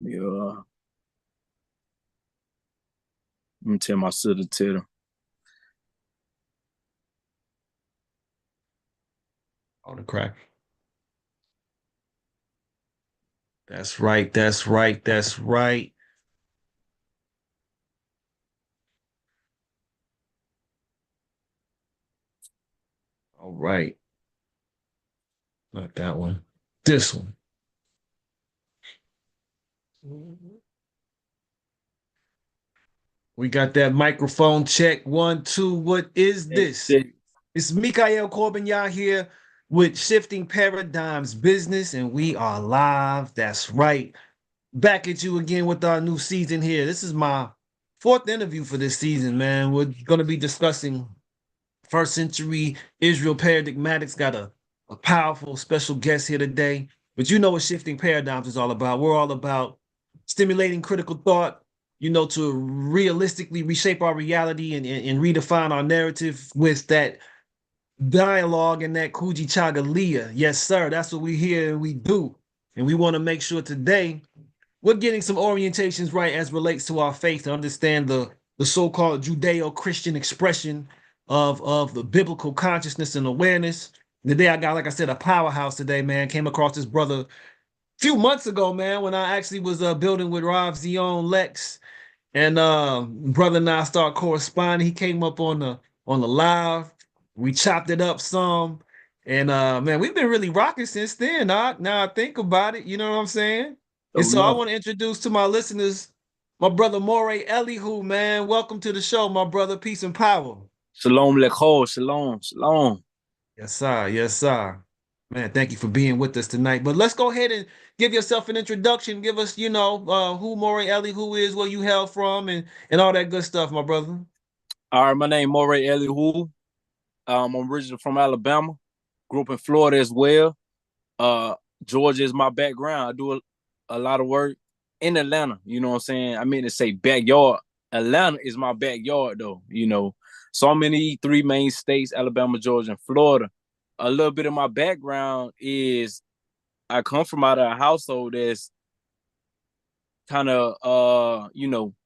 Yeah. Let me tell my sister to tell them. On the crack. That's right. That's right. That's right. All right. Not that one. This one. We got that microphone check. 1, 2. What is this? It's Mikael Corbin, y'all here with Shifting Paradigms Business, and we are live. That's right. Back at you again with our new season here. This is my 4th interview for this season, man. We're going to be discussing first century Israel paradigmatics. Got a powerful special guest here today. But you know what Shifting Paradigms is all about. We're all about stimulating critical thought, to realistically reshape our reality and redefine our narrative with that dialogue and that Kuji Chagalia. Yes, sir. That's what we hear and we do. And we want to make sure today we're getting some orientations right as relates to our faith to understand the so-called Judeo-Christian expression of the biblical consciousness and awareness. Today I got, like I said, a powerhouse today, man. Came across this brother a few months ago, man, when I actually was building with Rob Zion Lex. And brother and I start corresponding. He came up on the live. We chopped it up some. And man, we've been really rocking since then. Now I think about it, you know what I'm saying? And Oh, so I no. want to introduce to my listeners my brother Moreh Elihu, man. Welcome to the show, my brother. Peace and power. Shalom Lecho. Shalom. Shalom. Yes, sir. Yes, sir. Man, thank you for being with us tonight. But let's go ahead and give yourself an introduction. Give us, who Moreh Elihu is, where you hail from, and all that good stuff, my brother. All right, my name Moreh Elihu. I'm originally from Alabama. Grew up in Florida as well. Georgia is my background. I do a lot of work in Atlanta. You know what I'm saying? I mean to say backyard. Atlanta is my backyard though. So I'm in the 3 main states, Alabama, Georgia, and Florida. A little bit of my background is I come from out of a household that's kind of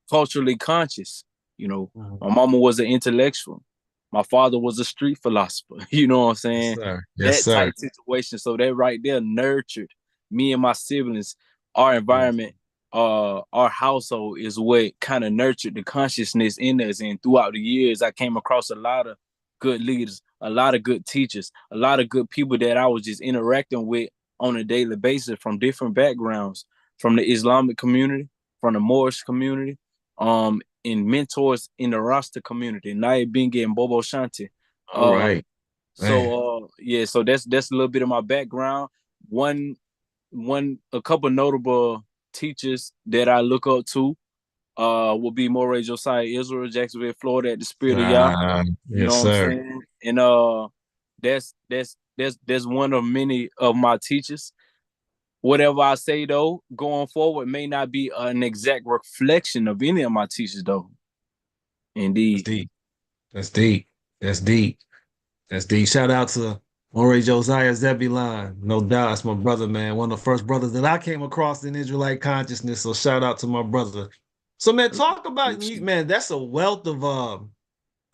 culturally conscious. My mama was an intellectual. My father was a street philosopher. You know what I'm Yes, saying? sir. Yes, That sir. type situation. So that right there nurtured me and my siblings. Our environment, our household is what kind of nurtured the consciousness in us. And throughout the years, I came across a lot of good leaders, a lot of good teachers, a lot of good people that I was just interacting with on a daily basis from different backgrounds, from the Islamic community, from the Moorish community, and mentors in the Rasta community, Naya Bingi and Bobo Shanti. All right. Man. So that's a little bit of my background. A couple notable teachers that I look up to will be Moreh Josiah Israel, Jacksonville, Florida, at the Spirit of Yah. You Yes, know what I'm sir. saying? And that's one of many of my teachers. Whatever I say though, going forward may not be an exact reflection of any of my teachers though. That's Indeed. deep. That's deep. That's deep. That's deep. Shout out to Moreh Josiah Zebulon. No doubt. That's my brother, man. One of the first brothers that I came across in Israelite consciousness. So shout out to my brother. So, man, talk about you, man. That's a wealth of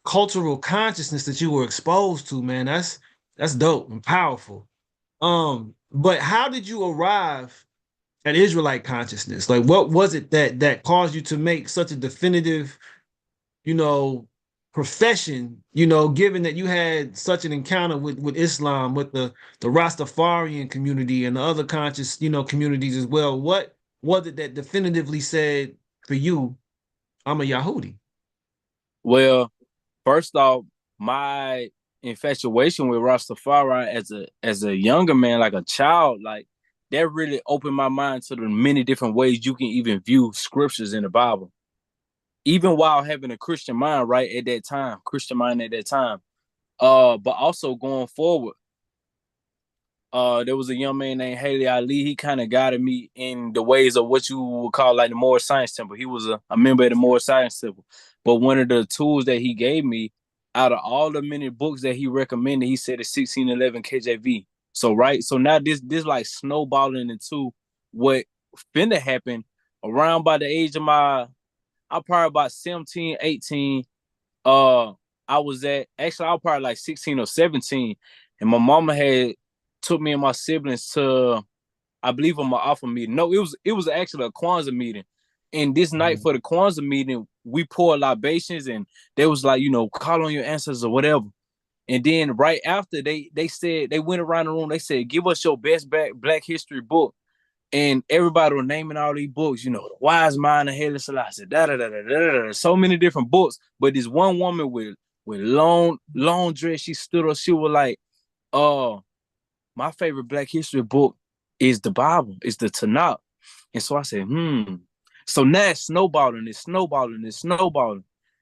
cultural consciousness that you were exposed to, man. That's dope and powerful. But how did you arrive at Israelite consciousness? Like, what was it that caused you to make such a definitive, you know, profession, given that you had such an encounter with Islam, with the Rastafarian community and the other conscious, communities as well? What was it that definitively said for you, I'm a Yahudi? Well, first off, my infatuation with Rastafari as a younger man, like a child, like that really opened my mind to the many different ways you can even view scriptures in the Bible. Even while having a Christian mind, right, at that time, Christian mind at that time. But also going forward, there was a young man named Haley Ali. He kind of guided me in the ways of what you would call like the Moreh Science Temple. He was a member of the Moreh Science Temple. But one of the tools that he gave me, out of all the many books that he recommended, he said it's 1611 KJV. So right, so now this like snowballing into what finna happen around by the age of I'm probably about 17, 18. I was probably like 16 or 17. And my mama had took me and my siblings to, I believe, on my Alpha meeting. No, it was actually a Kwanzaa meeting. And this night for the Kwanzaa meeting, we poured libations and they was like, call on your ancestors or whatever. And then right after they said, they went around the room, they said, give us your best black history book. And everybody was naming all these books, the Wise Mind of Haile Selassie, so many different books. But this one woman with long dress, she stood up, she was like, my favorite black history book is the Bible, it's the Tanakh. And so I said, So now it's snowballing.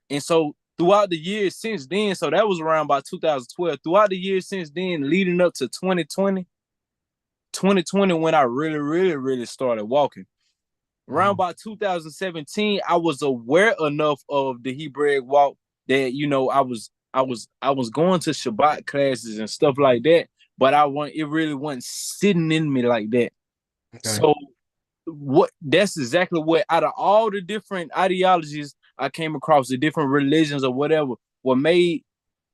And so throughout the years since then, so that was around by 2012, throughout the years since then, leading up to 2020, when I really, really, really started walking. Around by 2017, I was aware enough of the Hebraic walk that, I was going to Shabbat classes and stuff like that, but it really wasn't sitting in me like that. Okay. So that's exactly what, out of all the different ideologies I came across, the different religions or whatever, what made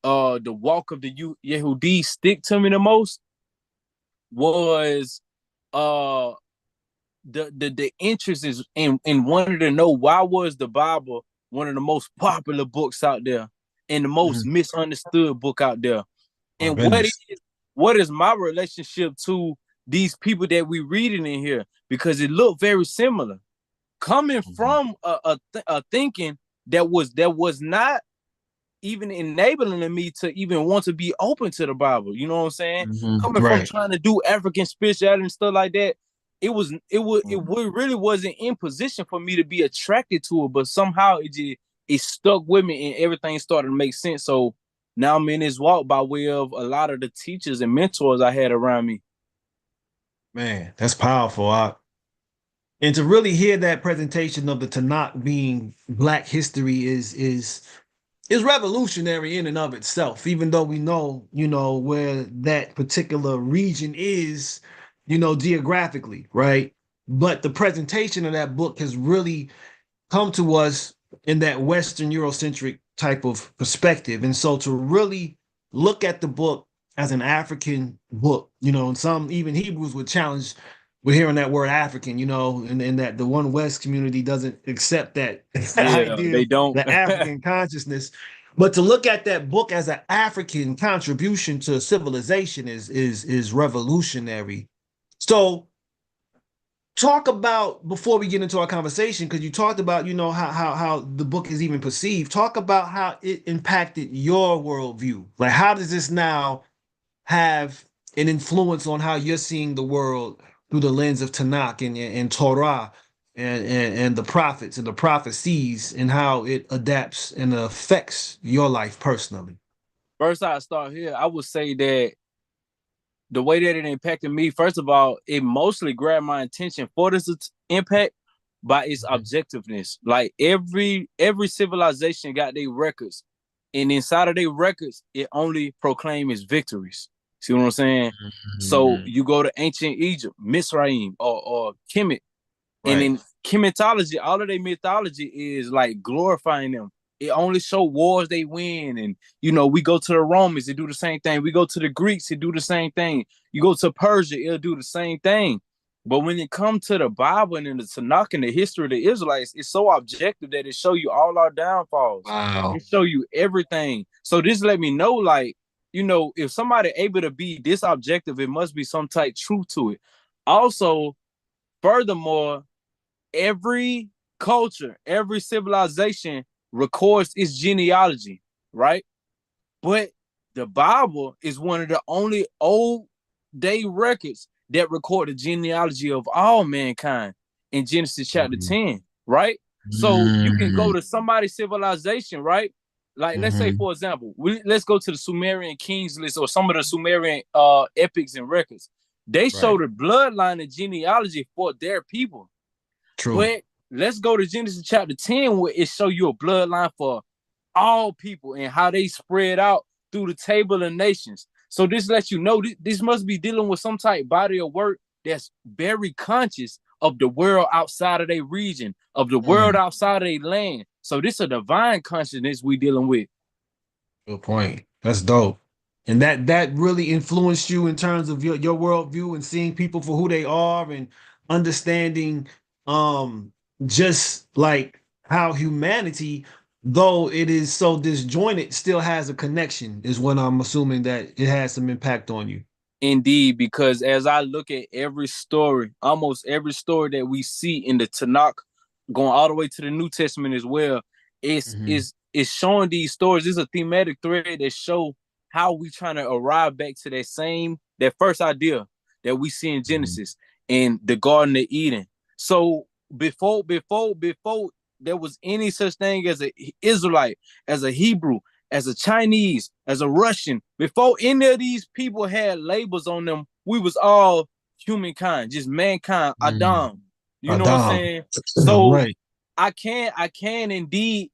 the walk of the Yehudi stick to me the most was the interest is in wanting to know why was the Bible one of the most popular books out there and the most misunderstood book out there. And what is my relationship to these people that we reading in here? Because it looked very similar, coming from a thinking that was not even enabling me to even want to be open to the Bible. You know what I'm saying? Coming from trying to do African spirituality and stuff like that, it really wasn't in position for me to be attracted to it, but somehow it stuck with me and everything started to make sense. So now I'm in this walk by way of a lot of the teachers and mentors I had around me. Man, that's powerful. And to really hear that presentation of the Tanakh being Black history is revolutionary in and of itself, even though we know, where that particular region is, geographically, right? But the presentation of that book has really come to us in that Western Eurocentric type of perspective. And so to really look at the book as an African book, and some even Hebrews would challenge with hearing that word African, and that the One West community doesn't accept that idea, they don't. the African consciousness. But to look at that book as an African contribution to civilization is revolutionary. So talk about, before we get into our conversation, because you talked about, how the book is even perceived. Talk about how it impacted your worldview. Like, how does this now have an influence on how you're seeing the world through the lens of Tanakh and Torah and the prophets and the prophecies, and how it adapts and affects your life personally? First, I start here. I would say that the way that it impacted me, first of all, it mostly grabbed my attention for this impact by its objectiveness. Like every civilization got their records, and inside of their records, it only proclaims its victories. See what I'm saying? So you go to ancient Egypt, Mizraim, or Kemet, and in Kemetology, all of their mythology is like glorifying them. It only show wars they win. And, we go to the Romans, they do the same thing. We go to the Greeks, they do the same thing. You go to Persia, it'll do the same thing. But when it comes to the Bible and the Tanakh and the history of the Israelites, it's so objective that it show you all our downfalls. Wow. It show you everything. So this let me know, like, if somebody able to be this objective, it must be some type truth to it. Also, furthermore, every culture, every civilization records its genealogy, right? But the Bible is one of the only old day records that record the genealogy of all mankind in Genesis chapter 10, right? So you can go to somebody's civilization, right? Like, let's say, for example, let's go to the Sumerian kings list or some of the Sumerian epics and records. They show the bloodline and genealogy for their people. True. But let's go to Genesis chapter 10, where it show you a bloodline for all people and how they spread out through the table of nations. So this lets you know this must be dealing with some type body of work that's very conscious of the world outside of their region, of the world outside of their land. So this is a divine consciousness we dealing with. Good point. That's dope. And that really influenced you in terms of your worldview and seeing people for who they are and understanding just like how humanity, though it is so disjointed, still has a connection, is what I'm assuming that it has some impact on you. Indeed, because as I look at every story, almost every story that we see in the Tanakh, going all the way to the New Testament as well, it's showing these stories. This is a thematic thread that show how we trying to arrive back to that first idea that we see in Genesis in the Garden of Eden. So before there was any such thing as an Israelite, as a Hebrew, as a Chinese, as a Russian, before any of these people had labels on them, we was all humankind, just mankind, Adam. You know what I'm saying? So right. I can indeed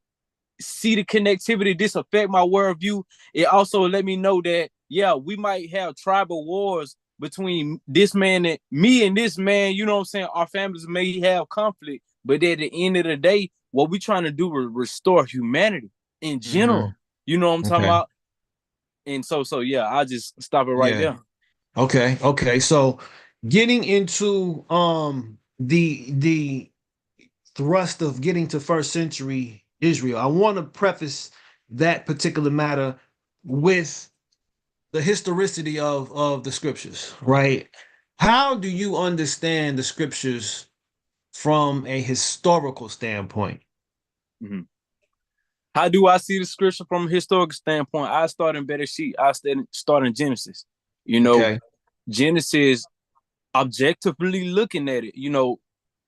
see the connectivity. This affect my worldview. It also let me know that, yeah, we might have tribal wars between this man and me and this man. You know what I'm saying? Our families may have conflict, but at the end of the day, what we trying to do is restore humanity in general. You know what I'm talking about? And so yeah, I'll just stop it right there. Okay. So getting into the thrust of getting to first century Israel, I want to preface that particular matter with the historicity of the scriptures, right? How do you understand the scriptures from a historical standpoint? How do I see the scripture from a historical standpoint? I start in Bereshit. I start in Genesis. You know, Genesis, objectively looking at it, you know,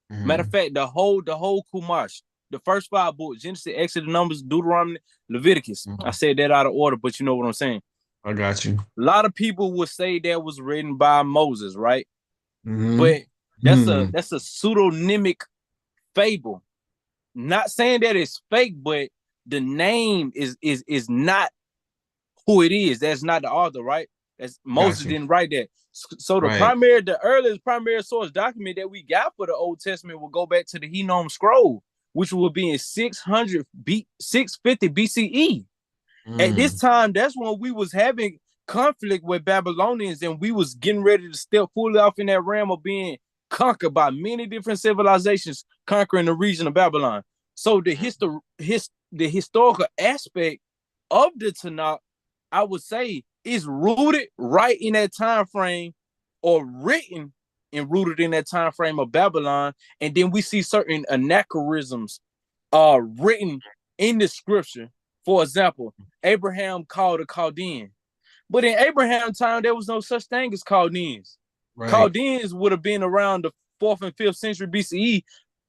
matter of fact, the whole Chumash, the first 5 books, Genesis, Exodus, Numbers, Deuteronomy, Leviticus. I said that out of order, but you know what I'm saying. I got you. A lot of people would say that was written by Moses, right? But that's a pseudonymic fable. Not saying that it's fake, but the name is not who it is. That's not the author, right? Moses didn't write that. So the earliest primary source document that we got for the Old Testament will go back to the Hinnom scroll, which will be in 650 BCE. At this time, that's when we was having conflict with Babylonians, and we was getting ready to step fully off in that realm of being conquered by many different civilizations conquering the region of Babylon. So the historical aspect of the Tanakh, I would say, is rooted right in that time frame, or written and rooted in that time frame of Babylon. And then we see certain anachronisms written in the scripture. For example, Abraham called a Chaldean. But in Abraham's time, there was no such thing as Chaldeans. Chaldeans would have been around the 4th and 5th century BCE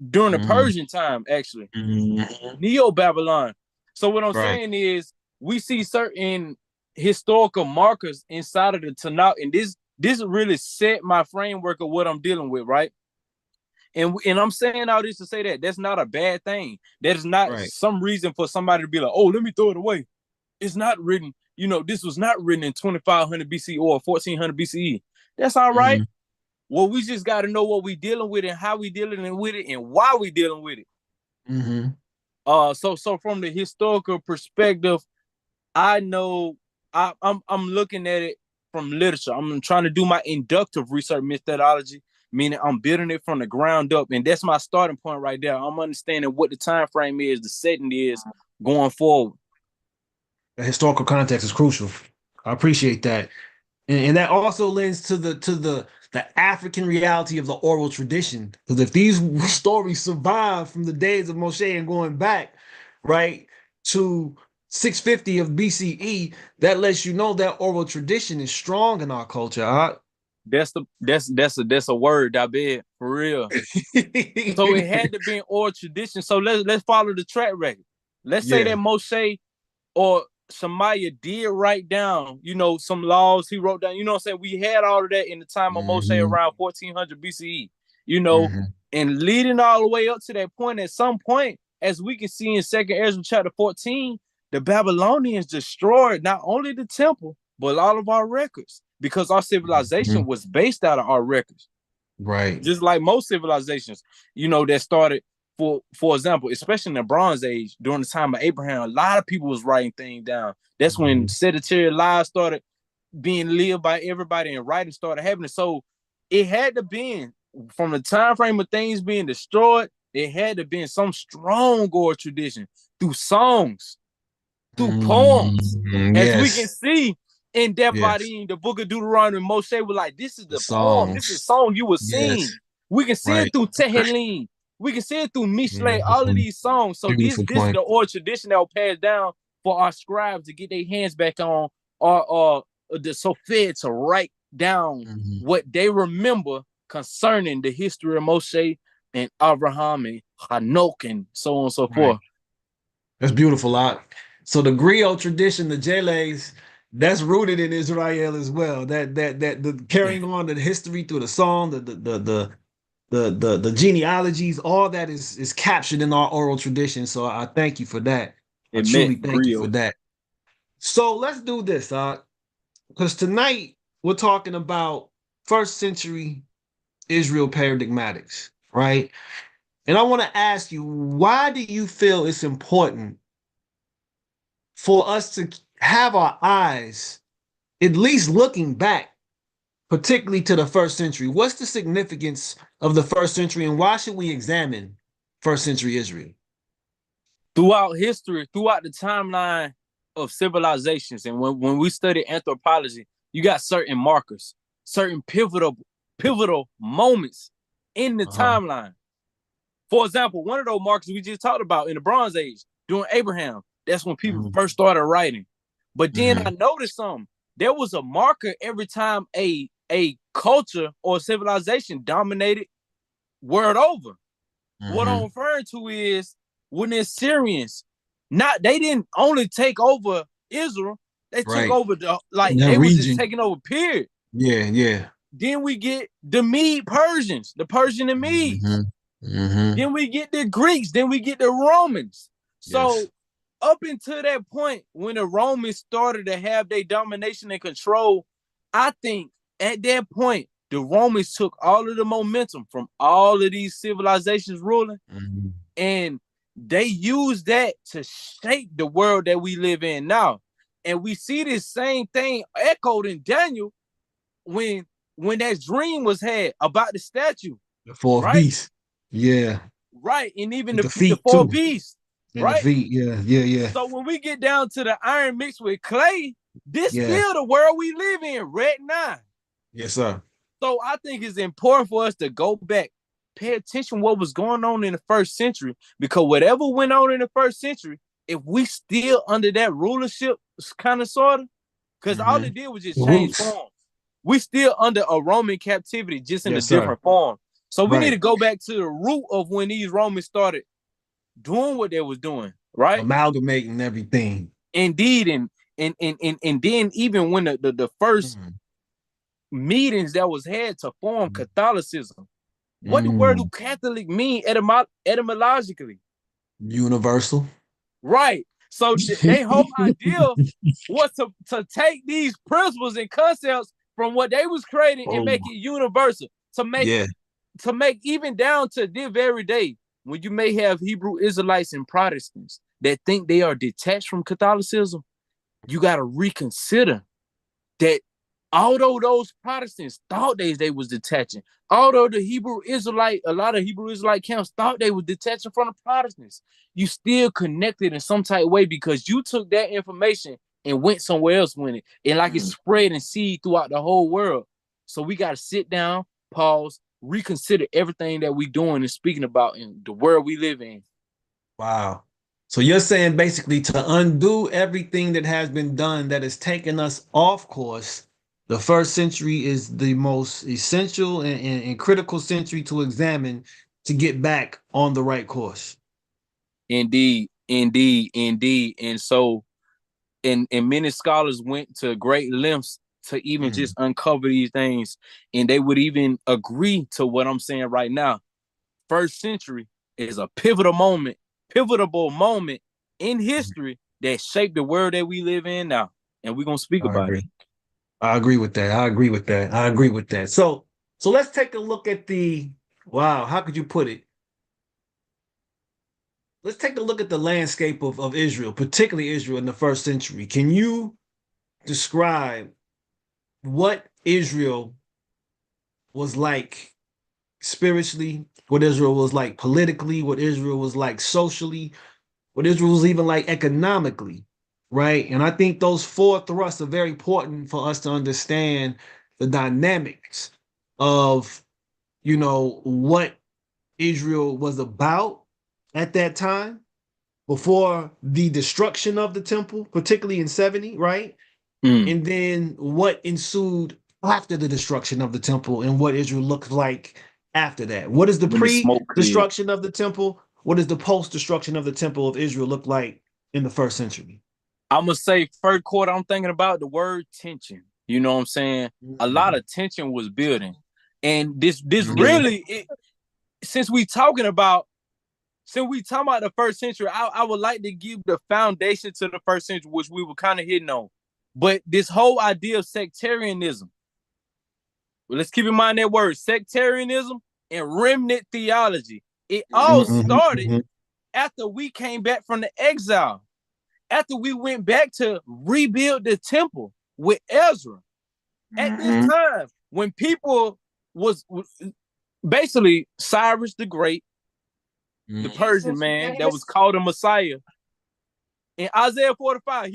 during the Persian time, actually. Neo-Babylon. So what I'm saying is, we see certain historical markers inside of the Tanakh, and this really set my framework of what I'm dealing with, right? And I'm saying all this to say that that's not a bad thing. That is not some reason for somebody to be like, oh, let me throw it away. It's not written, you know, this was not written in 2500 BC or 1400 BCE. That's all right. Well, we just got to know what we dealing with and how we dealing with it and why we dealing with it. So from the historical perspective, I know I'm looking at it from literature. I'm trying to do my inductive research methodology, meaning I'm building it from the ground up, and that's my starting point right there. I'm understanding what the time frame is, the setting is going forward. The historical context is crucial. I appreciate that, and that also lends to the African reality of the oral tradition. Because if these stories survive from the days of Moshe and going back, right, to 650 of BCE, that lets you know that oral tradition is strong in our culture. That's a word, I bet, for real. So it had to be an oral tradition. So let's follow the track record. Let's say that Moshe or Shemaiah did write down, you know, some laws he wrote down. You know what I'm saying? We had all of that in the time of Moshe around 1400 BCE, you know, and leading all the way up to that point. At some point, as we can see in 2nd Ezra chapter 14, the Babylonians destroyed not only the temple, but all of our records, because our civilization was based out of our records. Right. Just like most civilizations, that started, for example, especially in the Bronze Age, during the time of Abraham, a lot of people was writing things down. That's when sedentary lives started being lived by everybody and writing started happening. So it had to be, from the time frame of things being destroyed, it had to be some strong oral tradition through songs, through poems. As we can Yes. see in Yes. Devarim, the book of Deuteronomy, Moshe was like, this is The the poem, this is the songs. song you were Yes. singing. We can see Right. it through Tehillim. We can see it through Mishle, all of Beautiful. these songs. So this Beautiful is point. the oral tradition that will pass down for our scribes to get their hands back on, or the Sophia to write down what they remember concerning the history of Moshe and Abraham and Hanok and so on and so forth. That's beautiful, Lot. So the griot tradition, the Jele's, that's rooted in Israel as well. That the carrying on the history through the song, the genealogies, all that is captured in our oral tradition. So I thank you for that. I It truly meant thank you for griot. that. So let's do this, because tonight we're talking about first century Israel paradigmatics, right? And I want to ask you, why do you feel it's important for us to have our eyes at least looking back, particularly to the first century? What's the significance of the first century, and why should we examine first century Israel? Throughout history, throughout the timeline of civilizations, and when we study anthropology, you got certain markers, certain pivotal moments in the timeline. For example, one of those markers we just talked about in the Bronze Age, during Abraham, that's when people first started writing. But then I noticed something. There was a marker every time a culture or civilization dominated world over. What I'm referring to is when the Assyrians, they didn't only take over Israel, they took over they was just taking over, period. Yeah. Then we get the Mede Persians, the Persian and Medes. Then we get the Greeks, then we get the Romans. So up until that point, when the Romans started to have their domination and control, I think at that point, the Romans took all of the momentum from all of these civilizations ruling, and they used that to shape the world that we live in now. And we see this same thing echoed in Daniel when that dream was had about the statue. The fourth beast. Yeah. Right. And even the the feet four too. beasts. And right. The feet. Yeah. So when we get down to the iron mixed with clay, this still the world we live in right now. Yes, sir. So I think it's important for us to go back, pay attention to what was going on in the first century, because whatever went on in the first century, if we still under that rulership, kind of sort of, because all it did was just change form. We still under a Roman captivity, just in a different form. So we need to go back to the root of when these Romans started doing what they was doing, right? Amalgamating everything. Indeed, and then even when the first meetings that was had to form Catholicism, what the word do Catholic mean etymologically? Universal. Right. So their whole idea was to take these principles and concepts from what they was creating and make it universal. To make even down to this very day, when you may have Hebrew Israelites and Protestants that think they are detached from Catholicism, you got to reconsider that although those Protestants thought they was detaching, although a lot of Hebrew Israelite camps thought they were detaching from the Protestants, you still connected in some type of way because you took that information and went somewhere else with it. And like it spread and seed throughout the whole world. So we got to sit down, pause, reconsider everything that we doing and speaking about in the world we live in. Wow. So you're saying basically to undo everything that has been done that has taken us off course, the first century is the most essential and critical century to examine to get back on the right course. Indeed. And so, and many scholars went to great lengths to even just uncover these things. And they would even agree to what I'm saying right now. First century is a pivotal moment in history that shaped the world that we live in now. And we're going to speak about it. I agree with that. So So let's take a look at wow, how could you put it? Let's take a look at the landscape of Israel, particularly Israel in the first century. Can you describe what Israel was like spiritually, what Israel was like politically, what Israel was like socially, what Israel was even like economically, right? And I think those four thrusts are very important for us to understand the dynamics of, what Israel was about at that time before the destruction of the temple, particularly in 70, right? Mm. And then what ensued after the destruction of the temple and what Israel looked like after that. What is the When the smoke cleared. pre-destruction of the temple? What does the post-destruction of the temple of Israel look like in the first century? I'm gonna say first quarter, I'm thinking about the word tension. You know what I'm saying? A lot of tension was building. And this really, since we talking about the first century, I would like to give the foundation to the first century, which we were kind of hitting on. But this whole idea of sectarianism, let's keep in mind that word, sectarianism and remnant theology. It all started after we came back from the exile, after we went back to rebuild the temple with Ezra. At this time, when people was basically Cyrus the Great, the Persian man that was called a Messiah. In Isaiah 45,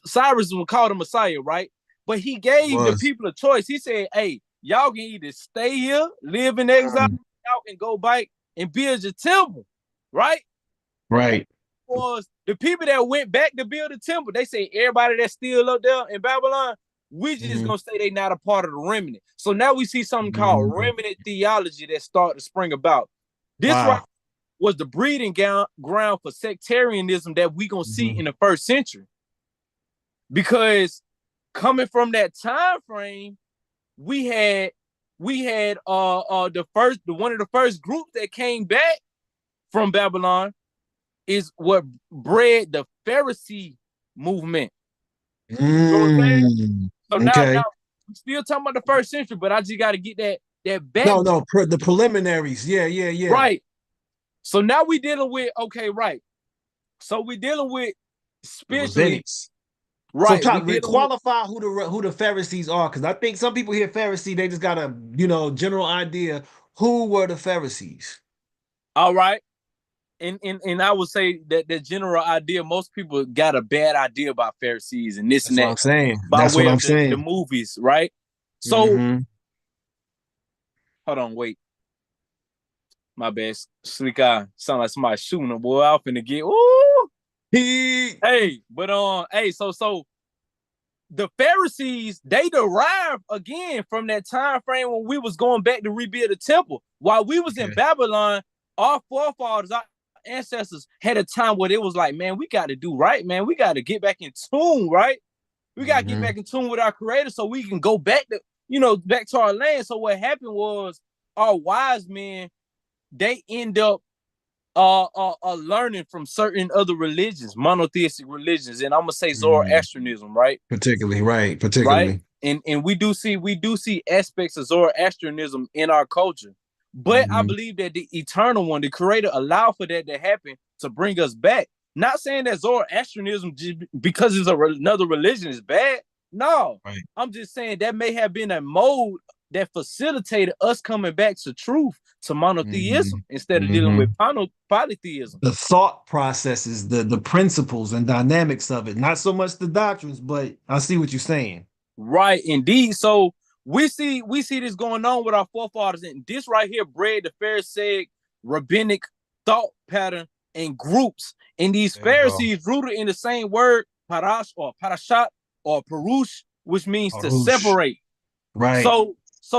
Cyrus was called a Messiah, right? But he gave the people a choice. He said, hey, y'all can either stay here, live in exile, y'all can go back and build your temple, right? Right. Was the people that went back to build the temple, they say everybody that's still up there in Babylon, we just gonna say they not a part of the remnant. So now we see something called remnant theology that started to spring about. This right was the breeding ground for sectarianism that we gonna see in the first century. Because coming from that time frame, we had the one of the first groups that came back from Babylon is what bred the Pharisee movement. You know what I'm saying? So now we're still talking about the first century, but I just got to get that back. No, the preliminaries. Yeah. Right. So now we dealing with, okay, right. So we dealing with spiritually. Right. So qualify who the Pharisees are, because I think some people hear Pharisee, they just got a general idea. Who were the Pharisees? All right. And I would say that the general idea, most people got a bad idea about Pharisees and this and that. That's what I'm saying. By way of the movies, right? So, hold on, wait. My bad. Slick eye. Sound like somebody shooting a boy. I'm finna get, ooh. Hey, but so the Pharisees, they derived again from that time frame when we was going back to rebuild the temple. While we was in Babylon, our forefathers, our ancestors had a time where it was like, man, we got to do right, man. We got to get back in tune, right? We got to get back in tune with our creator so we can go back to, back to our land. So what happened was our wise men, they end up learning from certain other religions, monotheistic religions, and I'm gonna say Zoroastrianism, right? Particularly, right. And we do see aspects of Zoroastrianism in our culture. But I believe that the eternal one, the creator, allowed for that to happen to bring us back. Not saying that Zoroastrianism, because it's another religion, is bad. No, I'm just saying that may have been a mode that facilitated us coming back to truth, to monotheism, instead of dealing with polytheism. The thought processes, the principles and dynamics of it, not so much the doctrines, but I see what you're saying. Right, indeed. So we see this going on with our forefathers, and this right here bred the Pharisaic rabbinic thought pattern and groups. And these Pharisees rooted in the same word, parash or parashat or parush, which means to separate. Right. So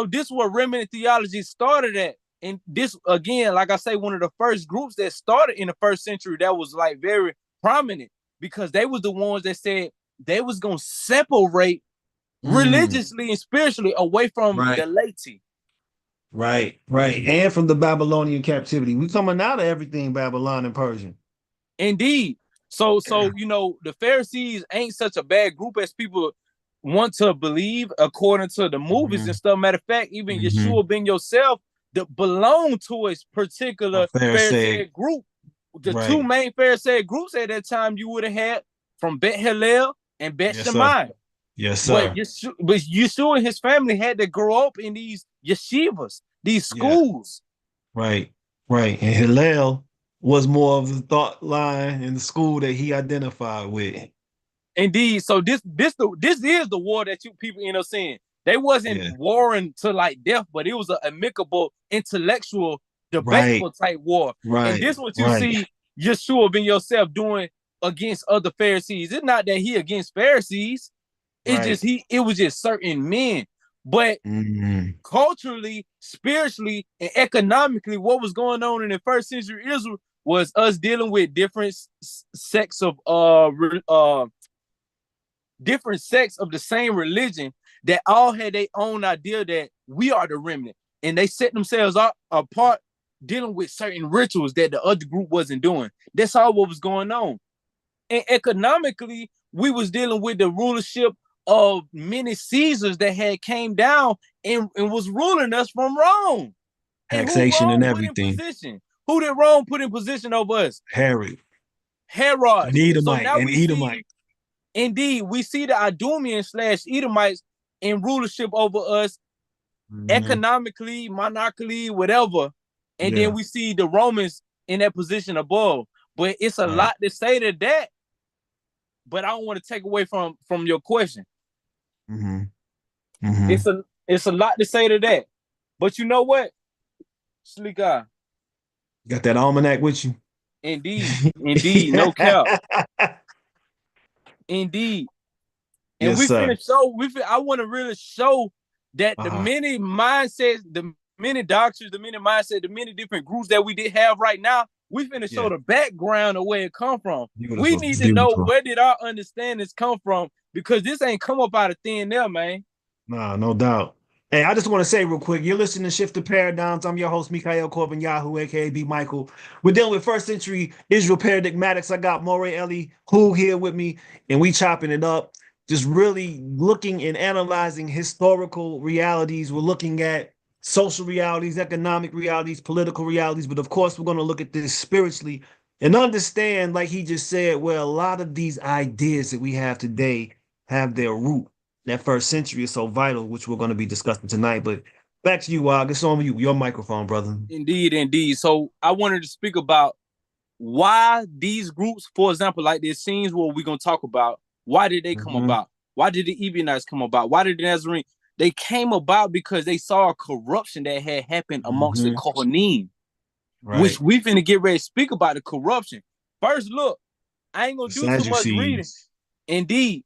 this is where remnant theology started at. And this, again, like I say, one of the first groups that started in the first century that was like very prominent, because they was the ones that said they was going to separate religiously and spiritually away from the laity. Right. And from the Babylonian captivity. We coming out of everything Babylon and Persian. Indeed. So the Pharisees ain't such a bad group as people want to believe according to the movies and stuff. Matter of fact, even Yeshua ben yourself that belong to a particular Pharisaic group. The two main Pharisaic groups at that time you would have had from Bet Hillel and Bet Shammai. Yes, sir. But Yeshua and his family had to grow up in these yeshivas, these schools. Right. And Hillel was more of the thought line in the school that he identified with. Indeed. So this is the war that you people end up saying. They wasn't warring to like death, but it was an amicable, intellectual, debatable type war. And this is what you see Yeshua ben yourself doing against other Pharisees. It's not that he against Pharisees. It's just it was just certain men. But culturally, spiritually, and economically, what was going on in the first century Israel was us dealing with different sects of the same religion that all had their own idea that we are the remnant, and they set themselves apart dealing with certain rituals that the other group wasn't doing. That's all what was going on. And economically, we was dealing with the rulership of many Caesars that had came down and was ruling us from Rome. Taxation and everything. Who did Rome put in position over us? Herod. An Edomite. So now Edomite. Indeed, we see the Idumeans/Edomites in rulership over us economically, monarchically, whatever. And then we see the Romans in that position above. But it's a lot to say to that. But I don't want to take away from your question. It's a lot to say to that. But you know what? Sleek eye. Got that almanac with you? Indeed, no cap. Indeed. And I want to really show that the many mindsets, the many doctrines, the many mindsets, the many different groups that we did have right now, we finna show the background of where it come from. We need to know where did our understandings come from, because this ain't come up out of thin air, man. Nah, no doubt. Hey, I just want to say real quick, you're listening to Shift the Paradigms. I'm your host, Mikael Corbin Yahoo, aka B. Michael. We're dealing with first century Israel Paradigmatix. I got Moreh Elihu here with me, and we chopping it up. Just really looking and analyzing historical realities. We're looking at social realities, economic realities, political realities, but of course we're going to look at this spiritually and understand, like he just said, where a lot of these ideas that we have today have their root. That first century is so vital, which we're going to be discussing tonight. But back to you, It's on you, your microphone, brother. Indeed. So I wanted to speak about why these groups, for example, like the Essenes, what we're going to talk about, why did they come about? Why did the Ebionites come about? Why did the Nazarenes? They came about because they saw a corruption that had happened amongst the Kohanim, which we finna get ready to speak about the corruption. First, look, I ain't gonna do too much reading. Indeed,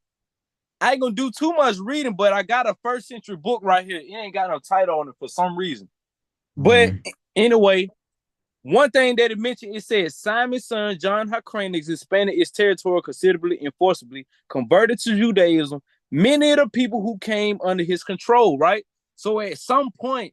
I ain't gonna do too much reading, but I got a first century book right here. It ain't got no title on it for some reason. But anyway, one thing that it mentioned, it says Simon's son John Hyrcanus expanded its territory considerably and forcibly, converted to Judaism many of the people who came under his control, right? So at some point,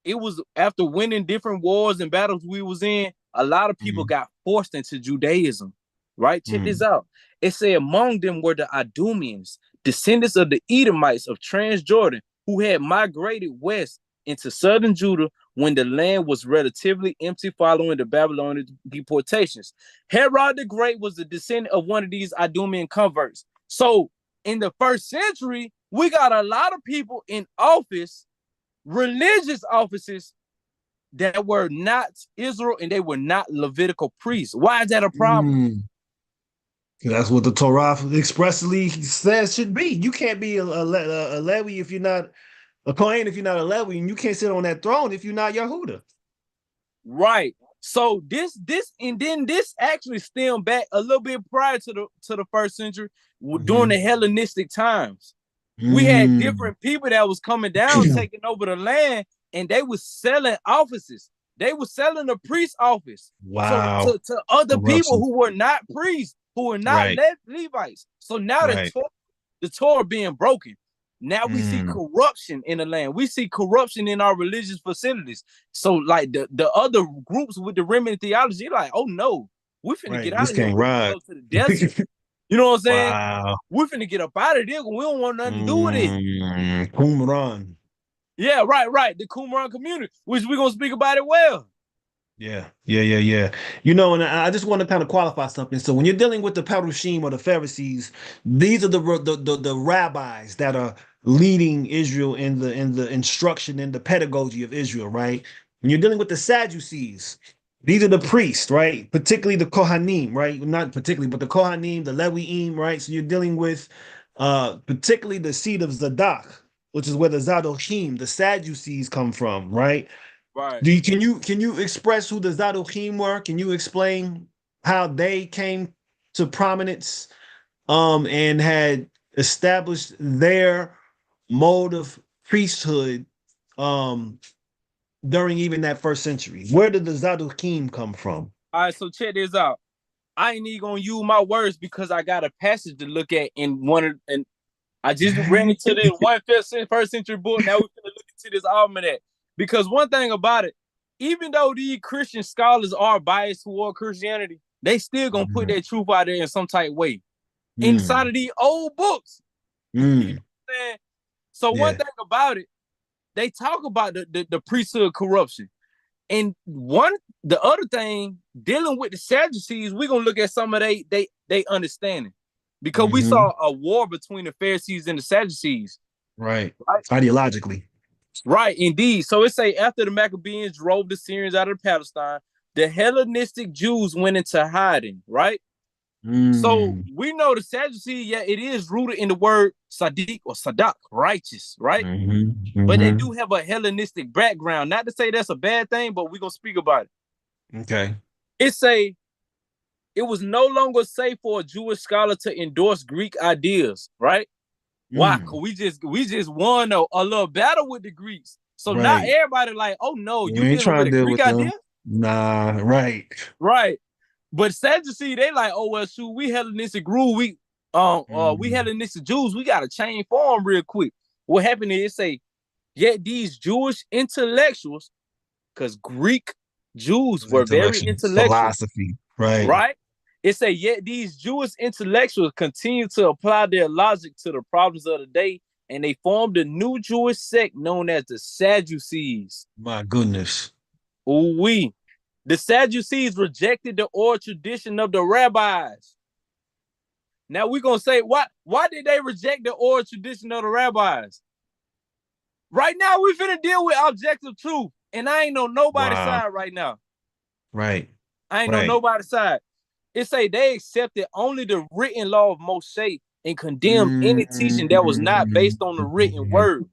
it was after winning different wars and battles we was in, a lot of people got forced into Judaism, right? Check this out. It said among them were the Idumeans, descendants of the Edomites of Transjordan, who had migrated west into southern Judah when the land was relatively empty following the Babylonian deportations. Herod the Great was the descendant of one of these Idumean converts. So in the first century, we got a lot of people in office, religious offices, that were not Israel and they were not Levitical priests. Why is that a problem? That's what the Torah expressly says should be. You can't be a Levi if you're not a Kohen, if you're not a Levi, and you can't sit on that throne if you're not Yehuda. Right. So this actually stemmed back a little bit prior to the first century, during the Hellenistic times. We had different people that was coming down, taking over the land, and they was selling offices. They were selling the priest office to other people who were not priests, who were not Levites. So now the Torah being broken. Now we see corruption in the land. We see corruption in our religious facilities. So like the other groups with the remnant theology, like, oh no, we finna get out of here. Go to the desert. You know what I'm saying? Wow. We're finna get up out of there. We don't want nothing to do with it. Qumran. Yeah, right. The Qumran community, which we're gonna speak about it well. Yeah. You know, and I just want to kind of qualify something. So when you're dealing with the Parushim or the Pharisees, these are the rabbis that are leading Israel in the instruction and the pedagogy of Israel, right? When you're dealing with the Sadducees, these are the priests, right? Particularly the Kohanim, right? Not particularly, but the Kohanim, the Lewiim, right? So you're dealing with particularly the seed of Zadok, which is where the Zadokim, the Sadducees come from, right? Right. Can you express who the Zadokim were? Can you explain how they came to prominence and had established their mode of priesthood um during even that first century? Where did the Zadokim come from? All right, so check this out. I ain't even gonna use my words because I got a passage to look at in one of, and I just ran into this first century book. Now we're gonna look into this almanac. Because one thing about it, even though these Christian scholars are biased toward Christianity, they still gonna put their truth out there in some type way inside of these old books. You know Mm. what I'm saying? So one Yeah. thing about it, they talk about the priesthood corruption. And the other thing, dealing with the Sadducees, we're gonna look at some of they understanding. Because we Hmm. saw a war between the Pharisees and the Sadducees. Right. Right. Ideologically. Right, indeed. So it say after the Maccabees drove the Syrians out of Palestine, the Hellenistic Jews went into hiding, right? So Mm. we know the Sadducees, yeah, it is rooted in the word Sadiq or Sadak, righteous, right? Hmm. But they Hmm. do have a Hellenistic background. Not to say that's a bad thing, but we're gonna speak about it. Okay. It say it was no longer safe for a Jewish scholar to endorse Greek ideas, right? Why? Mm. Cause we just won a little battle with the Greeks. So now Right. everybody like, oh no, We you ain't dealing trying with to a deal Greek with idea? them. Nah, right. Right. But Sadducee, they like, oh well, shoot, we Hellenistic rule, we Mm. Hellenistic Jews, we got to change form real quick. What happened is, say, yet these Jewish intellectuals, because Greek It Jews was were very intellectual intellectual, philosophy. Right. right? It say, yet these Jewish intellectuals continue to apply their logic to the problems of the day, and they formed a new Jewish sect known as the Sadducees. My goodness. Ooh wee. The Sadducees rejected the oral tradition of the rabbis. Now we're gonna say, why did they reject the oral tradition of the rabbis? Right now, we're finna deal with objective truth. And I ain't on nobody's Wow. side right now. Right. I ain't on Right. nobody's side. It say they accepted only the written law of Moshe and condemned any teaching that was not based on the written Mm. word.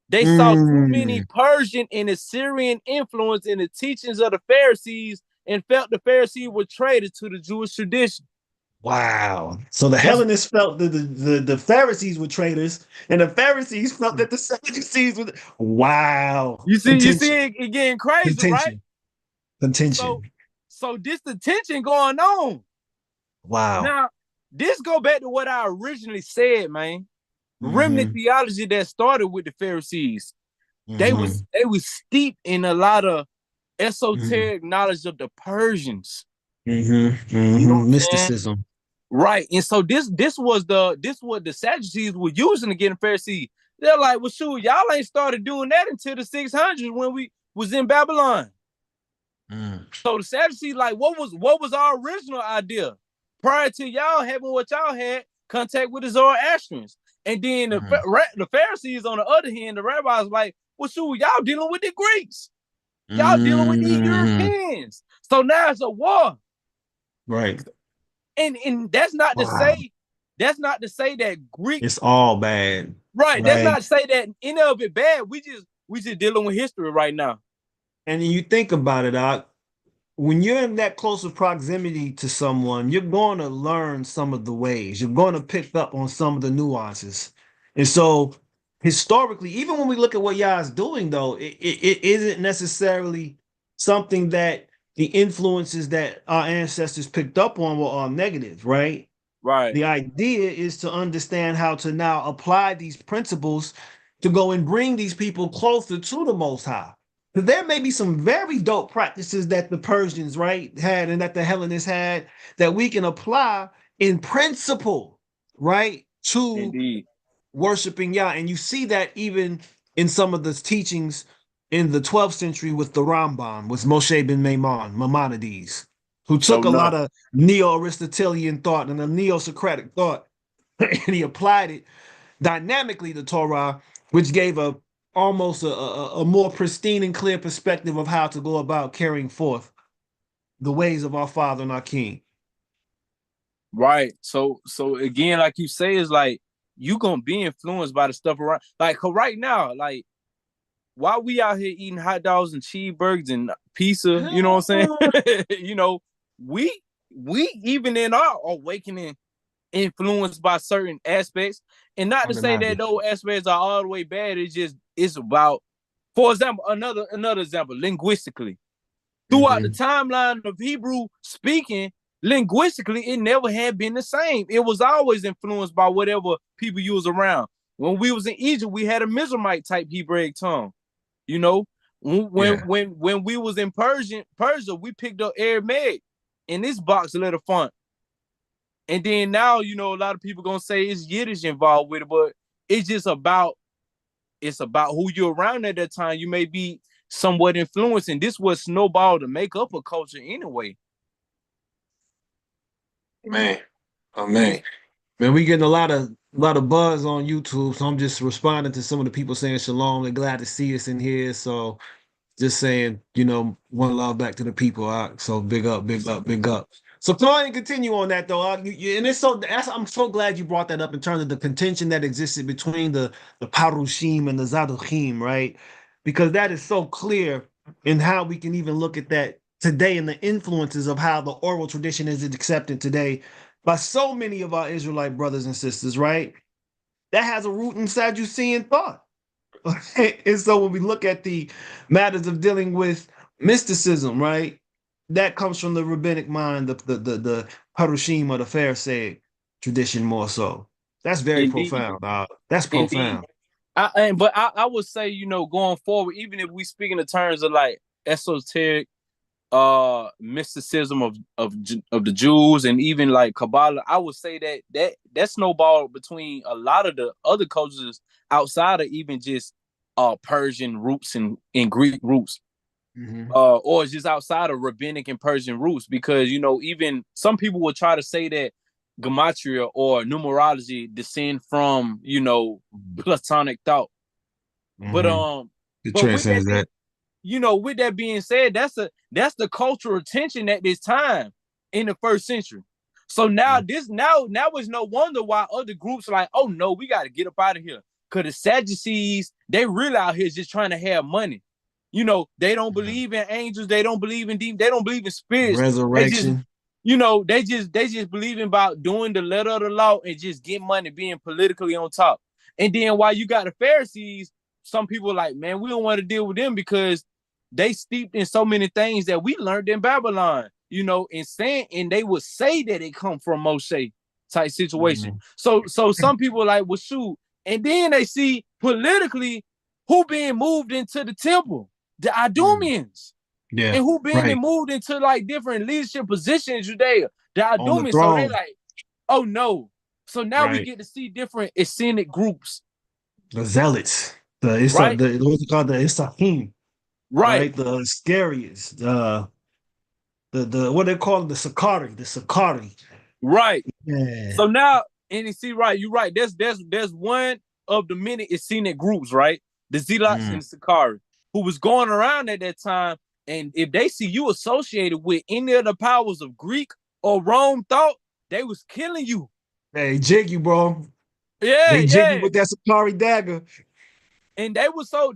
They saw too many Mm. Persian and Assyrian influence in the teachings of the Pharisees and felt the Pharisees were traitors to the Jewish tradition. Wow. So the That's Hellenists felt that the Pharisees were traitors, and the Pharisees felt that the Sadducees were. Wow. you Contention. see it getting crazy, right? Contention. So Contention. so this the tension going on. Wow. Now, this go back to what I originally said, man. Remnant Hmm. theology that started with the Pharisees. Hmm. They was steeped in a lot of Hmm. esoteric knowledge of the Persians. Hmm. You know what Hmm. I'm saying? Mysticism. Right. And so this what the Sadducees were using to get the Pharisees. They're like, well, shoot, y'all ain't started doing that until the 600s when we was in Babylon. Mm. So the Sadducees, like, what was our original idea prior to y'all having what y'all had contact with the Zoroastrians, and then Mm. the Pharisees on the other hand, the rabbis like, well, shoot, y'all dealing with the Greeks, y'all dealing with these Hmm. Europeans. So now it's a war, Right. and Wow. that's not to say that Greek, It's all bad. right? That's Right. not to say that any of it bad. We just dealing with history right now. And you think about it, Doc, when you're in that close of proximity to someone, you're going to learn some of the ways. You're going to pick up on some of the nuances. And so, historically, even when we look at what Yah's doing, though, it isn't necessarily something that the influences that our ancestors picked up on were all negative, right? Right, The idea is to understand how to now apply these principles to go and bring these people closer to the Most High. Because there may be some very dope practices that the Persians, right, had and that the Hellenists had that we can apply in principle, right, to Indeed. worshiping Yah. And you see that even in some of the teachings in the 12th century with the Rambam, with Moshe ben Maimonides, who So took a lot no. of Neo-Aristotelian thought and a Neo-Socratic thought, and he applied it dynamically to Torah, which gave a almost a more pristine and clear perspective of how to go about carrying forth the ways of our Father and our King. Right. So again, like you say, is like you gonna be influenced by the stuff around. Like, 'cause right now, like while we out here eating hot dogs and cheeseburgers and pizza, you know what I'm saying? You know, we even in our awakening influenced by certain aspects. And not to say that those aspects are all the way bad. It's about, for example, another example, linguistically. Throughout the timeline of Hebrew speaking, linguistically, it never had been the same. It was always influenced by whatever people use around. When we was in Egypt, we had a Mizraimite type Hebraic tongue. You know, when we was in Persia, we picked up Aramaic in this box letter font. And then now, you know, a lot of people gonna say it's Yiddish involved with it, but it's just about who you're around at that time. You may be somewhat influenced, and this was snowballed to make up a culture anyway. Man, oh man, we getting a lot of buzz on YouTube, so I'm just responding to some of the people saying shalom. They're glad to see us in here, so just saying, you know, one love back to the people. So big up, big up, big up. So go ahead and continue on that though. And it's I'm so glad you brought that up in terms of the contention that existed between the Parushim and the Zaduchim, right? Because that is so clear in how we can even look at that today and the influences of how the oral tradition is accepted today by so many of our Israelite brothers and sisters, right? That has a root in Sadducean thought. And so when we look at the matters of dealing with mysticism, right, that comes from the rabbinic mind, the Harushim or the Pharisaic tradition more so. That's very Indeed, profound. That's indeed. profound. But I would say, you know, going forward, even if we speak in the terms of like esoteric mysticism of the Jews and even like Kabbalah, I would say that snowballed between a lot of the other cultures outside of even just Persian roots and Greek roots. Or just outside of rabbinic and Persian roots, because, you know, even some people will try to say that gematria or numerology descend from, you know, Platonic thought. But It but with transcends that, that. you know, with that being said, that's the cultural tension at this time in the first century. So now now it's no wonder why other groups are like, oh no, we got to get up out of here. Because the Sadducees, they really out here just trying to have money. You know, they don't believe in angels, they don't believe in demons, they don't believe in spirits. They just, Resurrection. you know, they just believe about doing the letter of the law and just getting money, being politically on top. And then while you got the Pharisees, some people are like, man, we don't want to deal with them because they steeped in so many things that we learned in Babylon, you know, and they would say that it come from Moshe type situation. So some people are like, well, shoot. And then they see politically who being moved into the temple, the Idumeans. Yeah, And who being right. moved into like different leadership positions in Judea, the On the Idumeans. So they throne. like, oh no. So now we Right. get to see different Essenic groups, The Zealots. right? What's it called? The Isahim. Right. Right. The Iscariot. The what they call it, the Sakari. The Sakari. Right. Yeah. So now, and you see, right, you're right. There's one of the many Essenic groups, right? The Zealots and the Sakari, who was going around at that time. And if they see you associated with any of the powers of Greek or Rome thought, they was killing you. Hey, jig you, bro. Yeah, They jig you yeah. with that Sakari dagger. And they were so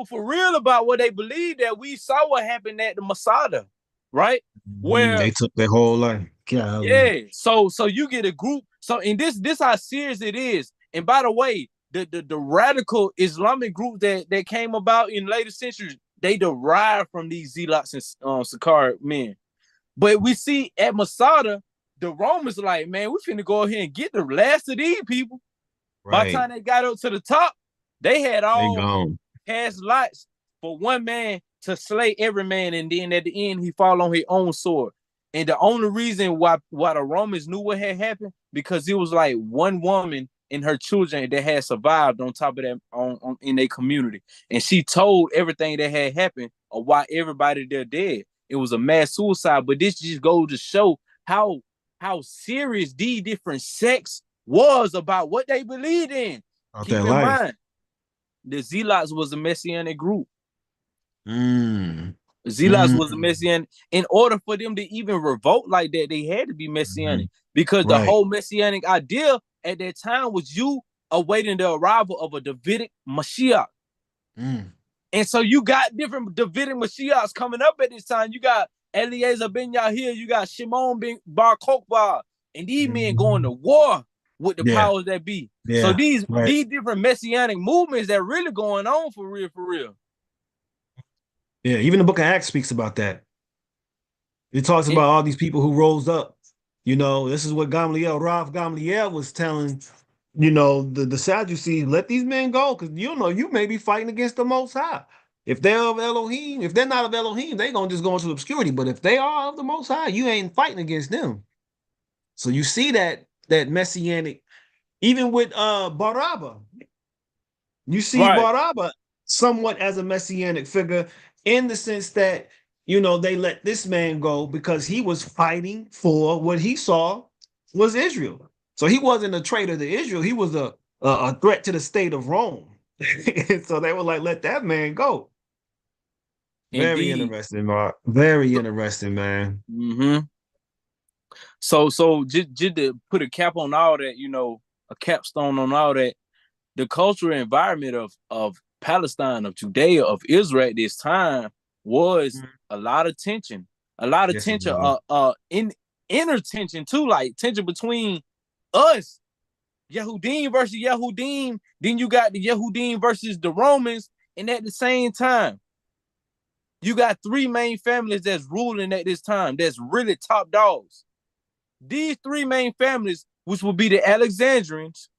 for real about what they believed that we saw what happened at the Masada, right? Where They took their whole life. Golly. yeah, so you get a group. So in this how serious it is. And by the way, the radical Islamic group that came about in later centuries, they derived from these Zealots and Sakari men. But we see at Masada, the Romans are like, man, we finna go ahead and get the last of these people. By the Right. time they got up to the top, they had They all gone. cast lots for one man to slay every man, and then at the end he fall on his own sword. And the only reason why the Romans knew what had happened, because it was like one woman and her children that had survived on top of that in their community. And she told everything that had happened or why everybody there dead. It was a mass suicide. But this just goes to show how serious these different sects was about what they believed in. Keep in mind, the Zealots was a Messianic group. Zealots was a Messianic. In order for them to even revolt like that, they had to be Messianic. Because the whole Messianic idea at that time was you awaiting the arrival of a Davidic Mashiach. And so you got different Davidic Mashiachs coming up at this time. You got Eliezer ben Yahir, you got Shimon ben Bar Kokhba, and these men going to war with the powers that be. So these different Messianic movements that really going on for real. Yeah, even the book of Acts speaks about that. It talks about all these people who rose up. You know, this is what Rav Gamliel was telling, you know, the Sadducees, let these men go, because you know, you may be fighting against the Most High. If they're of Elohim, if they're not of Elohim, they're going to just go into obscurity. But if they are of the Most High, you ain't fighting against them. So you see that Messianic, even with Barabba. You see Barabba somewhat as a Messianic figure, in the sense that, you know, they let this man go because he was fighting for what he saw was Israel. So he wasn't a traitor to Israel. He was a threat to the state of Rome. So they were like, let that man go. Very interesting, Mark. Very interesting, man. So just to put a cap on all that, you know, a capstone on all that, the cultural environment of Palestine, of Judea, of Israel at this time was a lot of tension. A lot of tension, inner tension too, like tension between us, Yehudim versus Yehudim. Then you got the Yehudim versus the Romans, and at the same time, you got three main families that's ruling at this time, that's really top dogs. These three main families, which will be the Alexandrians,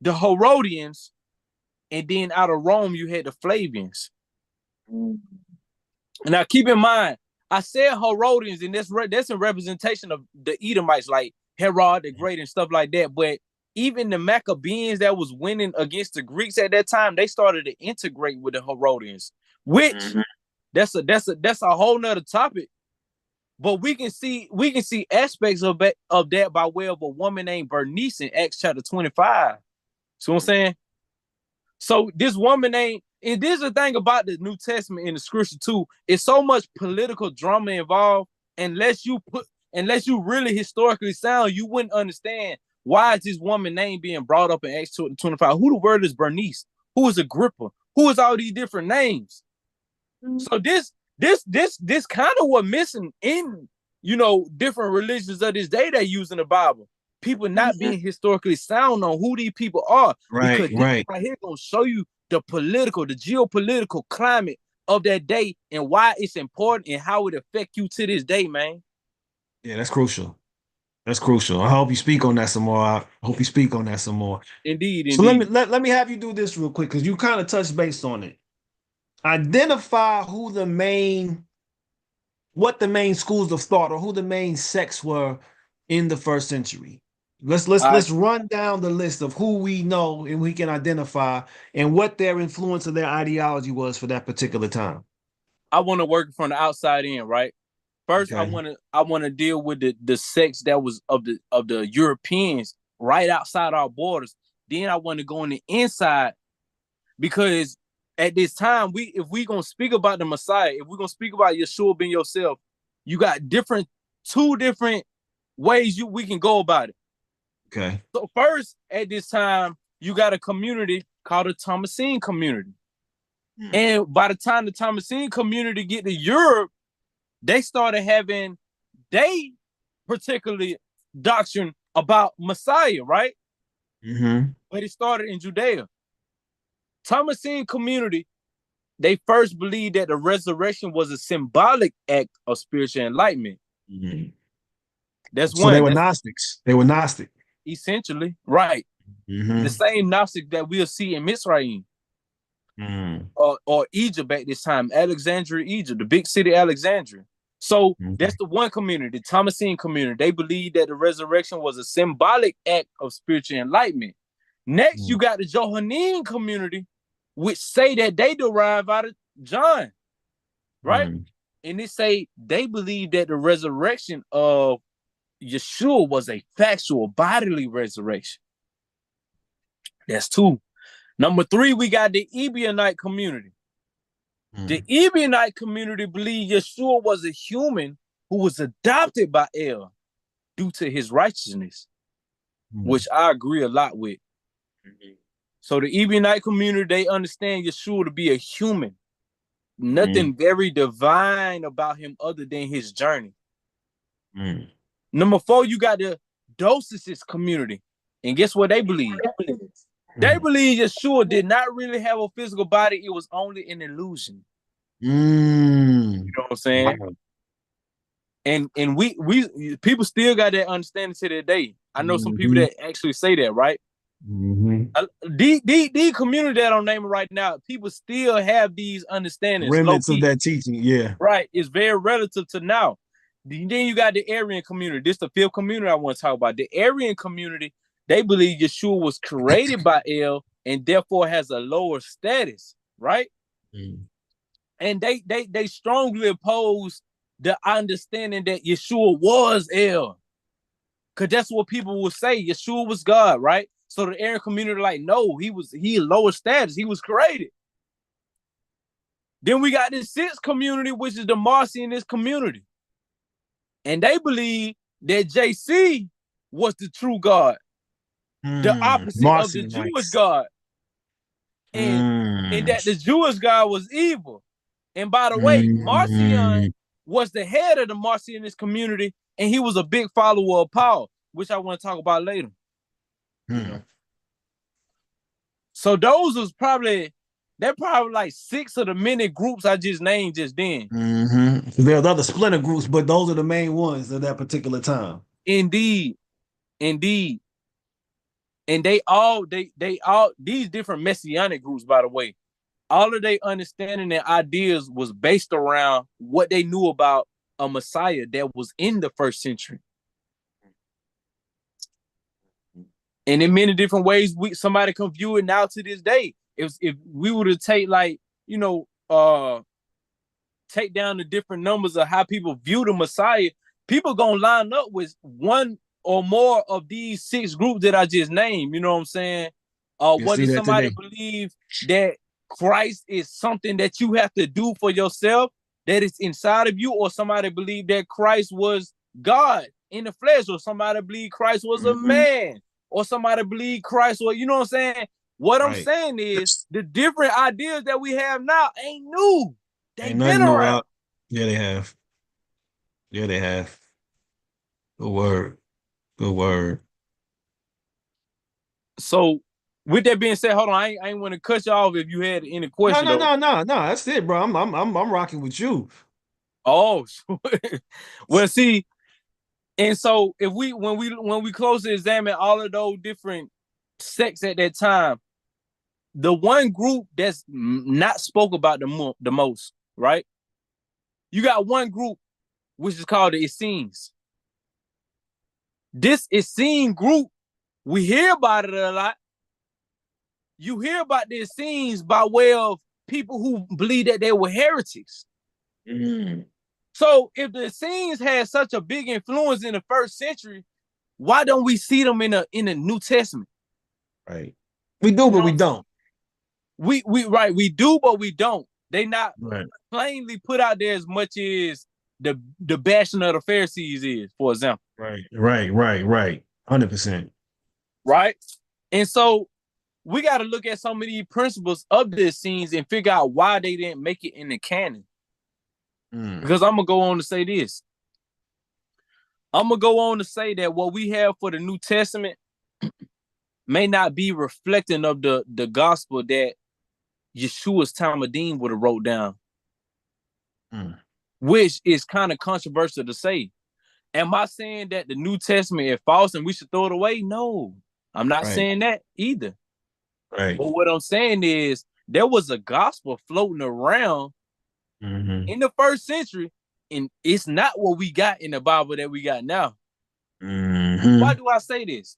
the Herodians, and then out of Rome, you had the Flavians. Now, keep in mind, I said Herodians, and that's a representation of the Edomites, like Herod the Great and stuff like that. But even the Maccabees that was winning against the Greeks at that time, they started to integrate with the Herodians, which that's a whole nother topic. But we can see aspects of that by way of a woman named Bernice in Acts chapter 25. See what I'm saying? So this woman ain't, and this is the thing about the New Testament and the scripture too, it's so much political drama involved. Unless you really historically sound, you wouldn't understand why is this woman name being brought up in Acts 25. Who the word is Bernice? Who is Agrippa? Who is all these different names? So this kind of what missing in, you know, different religions of this day they use in the Bible. People not being historically sound on who these people are. Because this right here gonna show you the geopolitical climate of that day and why it's important and how it affect you to this day, man. Yeah, that's crucial. That's crucial. I hope you speak on that some more. Indeed. So let me have you do this real quick, because you kind of touched base on it. Identify what the main schools of thought or who the main sects were in the first century. Let's run down the list of who we know and we can identify and what their influence or their ideology was for that particular time. I want to work from the outside in, right? First, okay. I want to deal with the sects that was of the Europeans right outside our borders. Then I want to go on the inside, because at this time, if we gonna speak about the Messiah, if we're gonna speak about Yeshua ben Yosef, you got two different ways we can go about it. Okay. So first, at this time, you got a community called the Thomasine community. And by the time the Thomasine community get to Europe, they started having they particularly doctrine about Messiah, right? But it started in Judea. Thomasine community, they first believed that the resurrection was a symbolic act of spiritual enlightenment. That's one. So they were Gnostics. They were Gnostic. Essentially, right. The same Gnostic that we'll see in Mizraim or Egypt at this time, Alexandria, Egypt, the big city Alexandria. So that's the one community, the Thomasine community. They believe that the resurrection was a symbolic act of spiritual enlightenment. Next, you got the Johannine community, which say that they derive out of John, right? And they say they believe that the resurrection of Yeshua was a factual bodily resurrection. That's two. Number three, we got the Ebionite community. The Ebionite community believe Yeshua was a human who was adopted by El due to his righteousness, which I agree a lot with. So the Ebionite community, they understand Yeshua to be a human. Nothing very divine about him other than his journey. Number four, you got the Docesis community. And guess what they believe? They believe Yeshua did not really have a physical body. It was only an illusion. You know what I'm saying? Wow. And we people still got that understanding to this day. I know some people that actually say that, right? The community that I'm naming right now, people still have these understandings. Remnants of that teaching, yeah. Right. It's very relative to now. Then you got the Aryan community. This is the fifth community I want to talk about. The Aryan community, they believe Yeshua was created by El and therefore has a lower status, right? And they strongly oppose the understanding that Yeshua was El. Because that's what people will say. Yeshua was God, right? So the Aryan community like, no, he lower status. He was created. Then we got this sixth community, which is the Marcionist community. And they believe that JC was the true God. The opposite of the Jewish God. And that the Jewish God was evil. And by the way, Marcion was the head of the Marcionist community, and he was a big follower of Paul, which I want to talk about later. So those was they're probably like six of the many groups I just named just then. There's other splinter groups, but those are the main ones at that particular time. Indeed. And they all these different messianic groups, by the way, all of their understanding and ideas was based around what they knew about a Messiah that was in the first century. And in many different ways, somebody can view it now to this day. If we were to take take down the different numbers of how people view the Messiah, people gonna line up with one or more of these six groups that I just named. You know what I'm saying? Whether somebody believe that Christ is something that you have to do for yourself, that it's inside of you, or somebody believe that Christ was God in the flesh, or somebody believe Christ was a man, or somebody believe Christ was, you know what I'm saying? What I'm saying is the different ideas that we have now ain't new. They've been around. Yeah, they have. Yeah, they have. Good word. Good word. So with that being said, hold on, I ain't want to cut you off if you had any questions. No. That's it, bro. I'm rocking with you. Oh, well, see, and so if when we close to examine all of those different sects at that time, the one group that's not spoke about the most, right? You got one group which is called the Essenes. This Essene group, we hear about it a lot. You hear about the Essenes by way of people who believe that they were heretics. So if the Essenes had such a big influence in the first century, why don't we see them in the New Testament? Right. We do, but we don't. We do, but we don't. They not plainly put out there as much as the bashing of the Pharisees is, for example. Right. 100%. Right. And so we got to look at some of these principles of the Essenes and figure out why they didn't make it in the canon. Because I'm gonna go on to say this. I'm gonna go on to say that what we have for the New Testament may not be reflecting of the gospel that Yeshua's Talmudim would have wrote down, which is kind of controversial to say. Am I saying that the New Testament is false and we should throw it away? No, I'm not saying that either. Right. But what I'm saying is there was a gospel floating around in the first century And it's not what we got in the Bible that we got now. Mm-hmm. Why do I say this?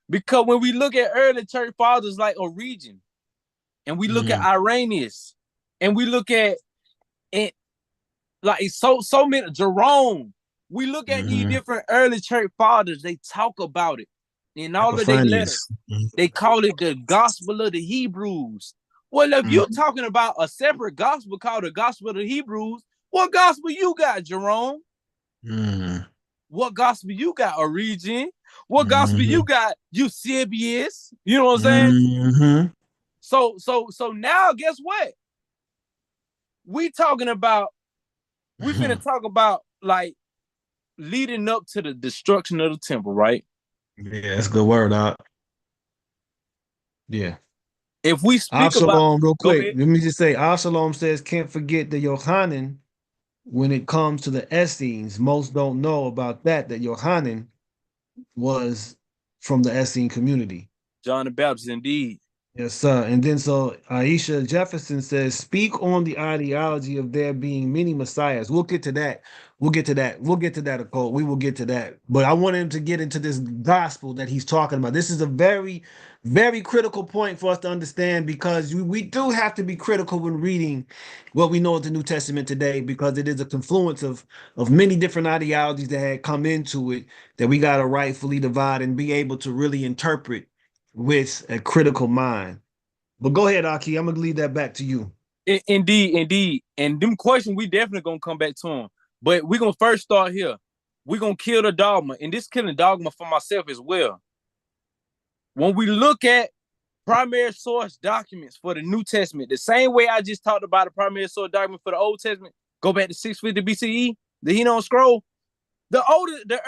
Because when we look at early church fathers like Origen, and we look at Irenaeus, and we look at it like so many Jerome, we look at these different early church fathers, they talk about it in all of their letters. They call it the gospel of the Hebrews. Well, if you're talking about a separate gospel called the gospel of the Hebrews, what gospel you got, Jerome? What gospel you got, Origen? What gospel you got, Eusebius? You know what I'm saying? So now, guess what? We finna talk about like leading up to the destruction of the temple, right? Yeah, that's a good word, Doc. Yeah. If we speak Absalom, real quick, let me just say, Absalom says, can't forget the Yohanan when it comes to the Essenes. Most don't know about that Yohanan was from the Essene community. John the Baptist, indeed. Yes, sir. And then so Aisha Jefferson says, speak on the ideology of there being many messiahs. We'll get to that. We'll get to that, Occult. We will get to that. But I want him to get into this gospel that he's talking about. This is a very, very critical point for us to understand, because we do have to be critical when reading what we know of the New Testament today, because it is a confluence of many different ideologies that had come into it that we got to rightfully divide and be able to really interpret with a critical mind. But go ahead, Aki. I'm gonna leave that back to you. Indeed. And them questions, we definitely gonna come back to them. But we're gonna first start here. We're gonna kill the dogma, and this killing dogma for myself as well. When we look at primary source documents for the New Testament, the same way I just talked about the primary source document for the Old Testament, go back to 650 BCE, the Hedon scroll. The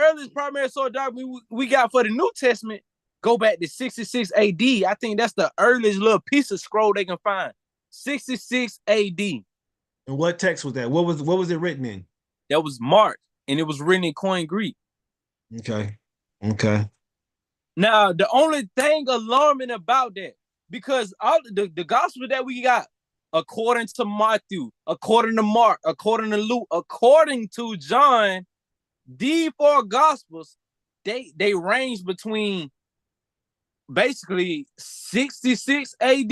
earliest primary source document we got for the New Testament go back to 66 AD. I think that's the earliest little piece of scroll they can find. 66 AD. And what text was that? What was it written in? That was Mark, and it was written in Koine Greek. Okay. Now, the only thing alarming about that, because all the gospel that we got, according to Matthew, according to Mark, according to Luke, according to John, these four gospels, they range between basically 66 AD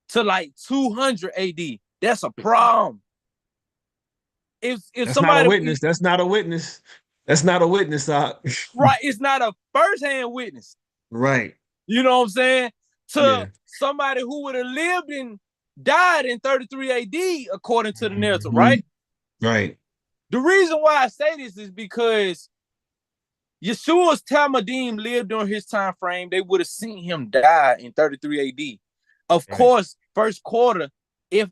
to like 200 AD. That's a problem. If that's somebody not a witness, that's not a witness. That's not a witness, right? It's not a first-hand witness, right? You know what I'm saying? To somebody who would have lived and died in 33 AD, according to the narrative, right? Right. The reason why I say this is because Yeshua's Talmudim lived during his time frame. They would have seen him die in 33 AD. Of course, first quarter, if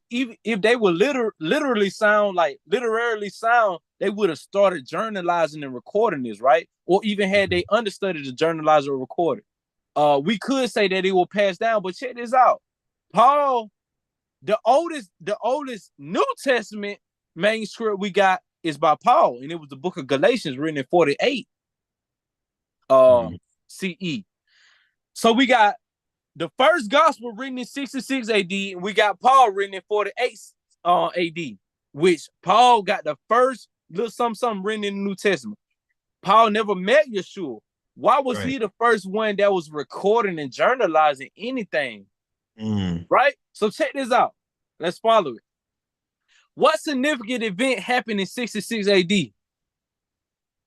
they were literally sound, they would have started journalizing and recording this, right? Or even had they understudied to journalize or record it. We could say that it will pass down, but check this out. Paul, the oldest New Testament manuscript we got is by Paul, and it was the book of Galatians written in 48 CE. So we got the first gospel written in 66 AD, and we got Paul written in 48 AD, which Paul got the first little something written in the New Testament. Paul never met Yeshua. Why was he the first one that was recording and journalizing anything? Right? So check this out. Let's follow it. What significant event happened in 66 AD? The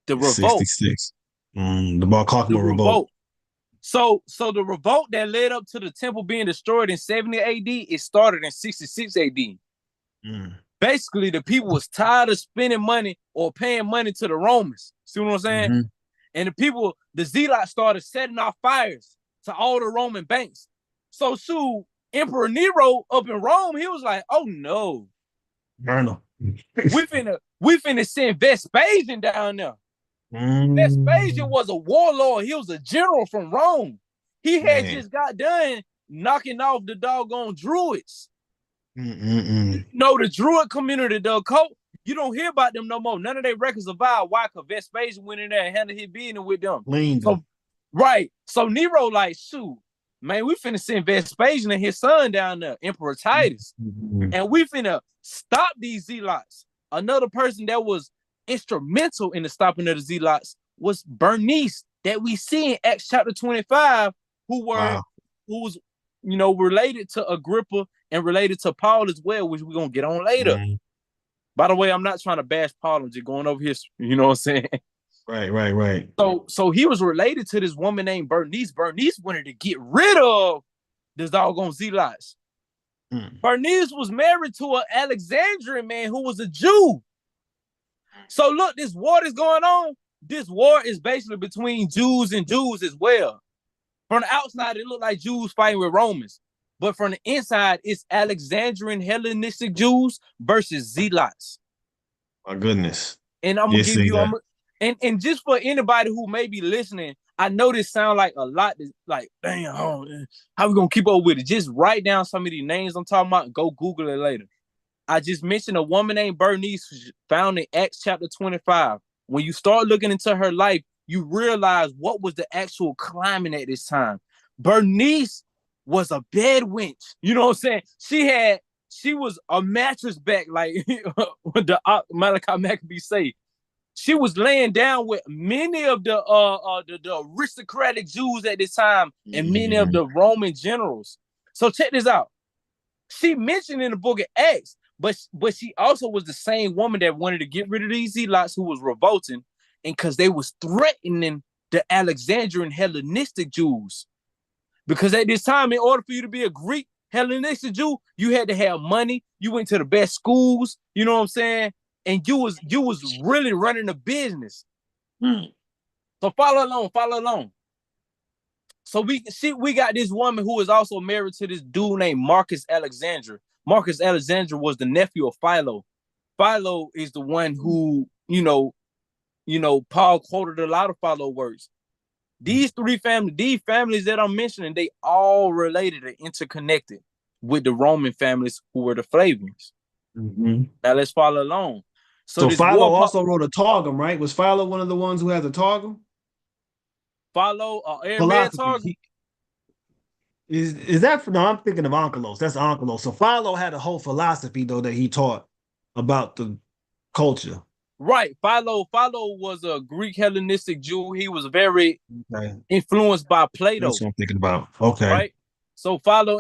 revolt. 66. The Bar Kokhba revolt. So the revolt that led up to the temple being destroyed in 70 AD, it started in 66 AD. Basically, the people was tired of spending money or paying money to the Romans. See what I'm saying? And the Zealots started setting off fires to all the Roman banks. So Emperor Nero up in Rome, he was like, oh no. we finna send Vespasian down there. Vespasian was a warlord. He was a general from Rome. He had just got done knocking off the doggone Druids. You know, the Druid community, the occult, you don't hear about them no more. None of their records survive. Why? Because Vespasian went in there and handled his business with them. So Nero like, shoot, man, we finna send Vespasian and his son down there, Emperor Titus. And we finna stop these Zealots. another person that was instrumental in the stopping of the Zealots was Bernice, that we see in Acts chapter 25, who was, you know, related to Agrippa and related to Paul as well, which we're gonna get on later. By the way, I'm not trying to bash Paul, I'm just going over history, you know what I'm saying? Right. So he was related to this woman named Bernice. Bernice wanted to get rid of this doggone Zealots. Bernice was married to an Alexandrian man who was a Jew. So look, this war that's going on, this war is basically between Jews and Jews as well. From the outside, it looked like Jews fighting with Romans. But from the inside, it's Alexandrian Hellenistic Jews versus Zealots. My goodness. And I'm going to give you, and just for anybody who may be listening, I know this sounds like a lot, like, damn, how we going to keep up with it? Just write down some of these names I'm talking about. Go Google it later. I just mentioned a woman named Bernice found in Acts chapter 25. When you start looking into her life, you realize what was the actual climate at this time. Bernice was a bed wench. You know what I'm saying? She was a mattress back, like what the Malachi Maccabee say. She was laying down with many of the aristocratic Jews at this time and many of the Roman generals. So check this out. She mentioned in the book of Acts, but she also was the same woman that wanted to get rid of these Zealots who was revolting, and because they was threatening the Alexandrian Hellenistic Jews. Because at this time, in order for you to be a Greek Hellenistic Jew, you had to have money. You went to the best schools, you know what I'm saying? And you was really running a business. So follow along. So we got this woman who is also married to this dude named Marcus Alexander. Marcus Alexander was the nephew of Philo. Philo is the one who, you know, Paul quoted a lot of Philo words. These families that I'm mentioning, they all related and interconnected with the Roman families who were the Flavians. Now let's follow along. So Philo also wrote a Targum, right? Was Philo one of the ones who had the Targum? Philo, Aramaic Targum? Is that, no, I'm thinking of Onkelos. That's Onkelos. So Philo had a whole philosophy, though, that he taught about the culture. Right. Philo was a Greek Hellenistic Jew. He was very influenced by Plato. That's what I'm thinking about. Okay. Right. So Philo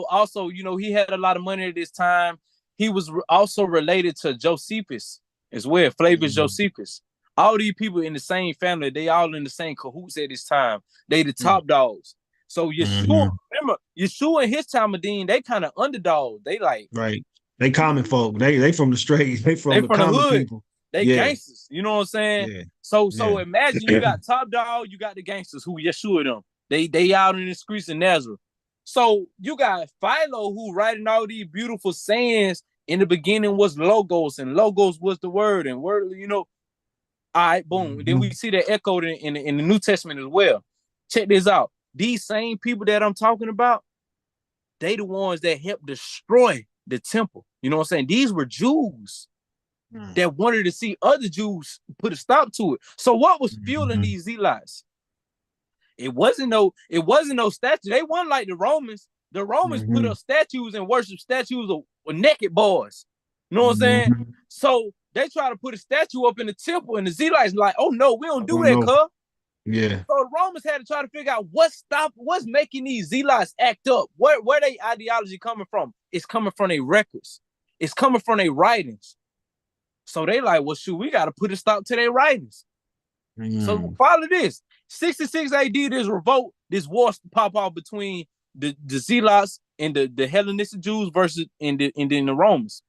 also, you know, he had a lot of money at this time. He was also related to Josephus as well, Flavius Josephus. All these people in the same family, they all in the same cahoots at this time. They the top dogs. So Yeshua, remember, Yeshua and his Talmudim, they kind of underdogs. They like they common folk. They from the streets. They from the common hood. People. They gangsters. You know what I'm saying? Yeah. So imagine you got top dog, you got the gangsters who Yeshua them. They out in the streets in Nazareth. So you got Philo who writing all these beautiful sayings. In the beginning was logos, and logos was the word, and word, you know. All right, boom. Then we see that echoed in the New Testament as well. Check this out. These same people that I'm talking about, they the ones that helped destroy the temple. You know what I'm saying? These were Jews that wanted to see other Jews put a stop to it. So what was fueling these Zealots? It wasn't no statue. They weren't like the Romans. The Romans put up statues and worship statues of naked boys. You know what I'm saying? So they try to put a statue up in the temple, and the Zealots like, oh no, we don't do that, cuz. Yeah. So the Romans had to try to figure out what's making these Zealots act up. Where their ideology coming from? It's coming from their records. It's coming from their writings. So they like, well, shoot, we got to put a stop to their writings. So follow this. 66 AD, this revolt, this war pop out between the Zealots and the Hellenistic Jews versus and then the Romans.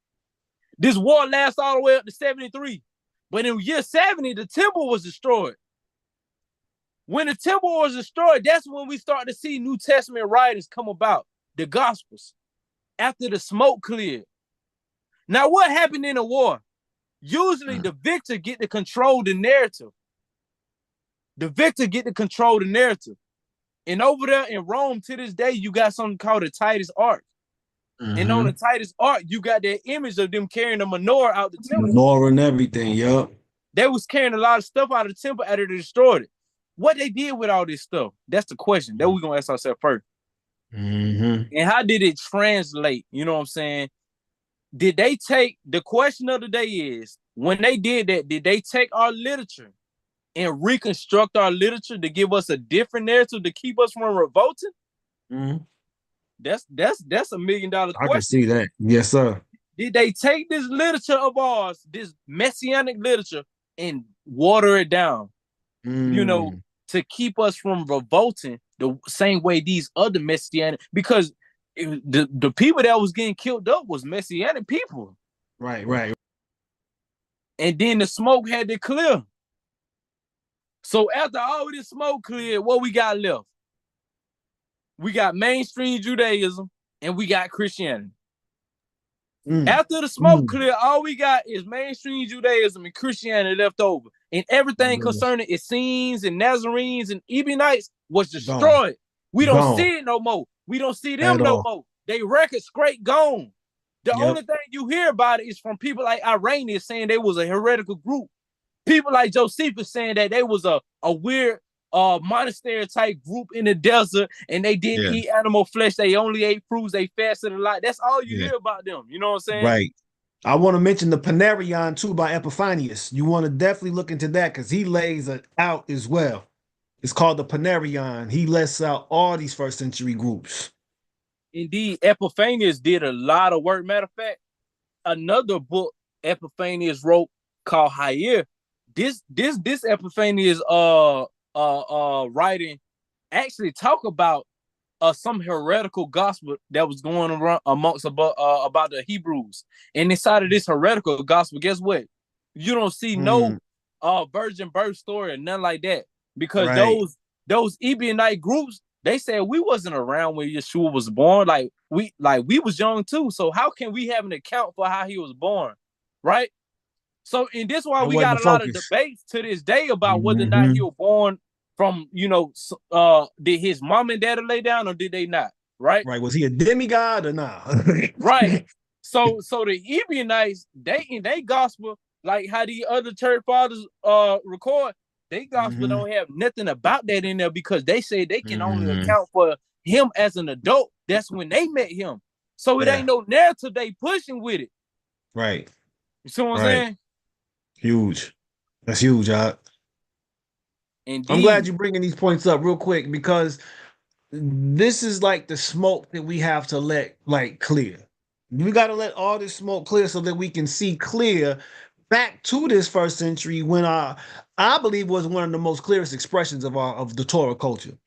This war lasts all the way up to 73. But in year 70, the temple was destroyed. When the temple was destroyed, that's when we start to see New Testament writings come about, the Gospels, after the smoke cleared. Now, what happened in a war? Usually the victor get to control the narrative. The victor get to control the narrative. And over there in Rome, to this day, you got something called the Titus Ark. And on the Titus Ark, you got that image of them carrying the menorah out the temple. Menorah and everything, yup. They was carrying a lot of stuff out of the temple after they destroyed it. What they did with all this stuff? That's the question that we're going to ask ourselves first. And how did it translate? You know what I'm saying? did they take, the question of the day is, when they did that, did they take our literature and reconstruct our literature to give us a different narrative to keep us from revolting? Mm-hmm. That's $1 million question. I can see that. Yes, sir. Did they take this literature of ours, this messianic literature, and water it down, to keep us from revolting the same way these other messianic, because the people that was getting killed up was messianic people. Right. And then the smoke had to clear. So after all this smoke cleared, what we got left? We got mainstream Judaism and we got Christianity. After the smoke clear, all we got is mainstream Judaism and Christianity left over. And everything concerning Essenes and Nazarenes and Ebionites was destroyed. We don't see it no more. We don't see them no more. They record straight gone. The only thing you hear about it is from people like Irenaeus saying they was a heretical group. People like Josephus saying that they was a weird monastery type group in the desert, and they didn't eat animal flesh. They only ate fruits. They fasted a lot. That's all you hear about them. You know what I'm saying? Right. I want to mention the Panarion too by Epiphanius. You want to definitely look into that because he lays it out as well. It's called the Panarion. He lists out all these first century groups. Indeed, Epiphanius did a lot of work. Matter of fact, another book Epiphanius wrote called Higher. This Epiphanius writing actually talk about some heretical gospel that was going around amongst about the Hebrews. And inside of this heretical gospel, guess what? You don't see no virgin birth story or nothing like that, because those Ebionite groups, they said we wasn't around when Yeshua was born. Like we was young too. So how can we have an account for how he was born, right? So, and this is why we got a lot of debates to this day about whether or not he was born from, did his mom and dad lay down or did they not? Right? Right. Was he a demigod or not? Right. So the Ebionites, they in their gospel, like how the other church fathers record, they gospel don't have nothing about that in there, because they say they can only account for him as an adult. That's when they met him. So it ain't no narrative they pushing with it. Right. You see what I'm saying? Huge. That's huge, y'all. I'm glad you're bringing these points up real quick, because this is like the smoke that we have to let clear. We got to let all this smoke clear so that we can see clear back to this first century when I believe was one of the most clearest expressions of the Torah culture.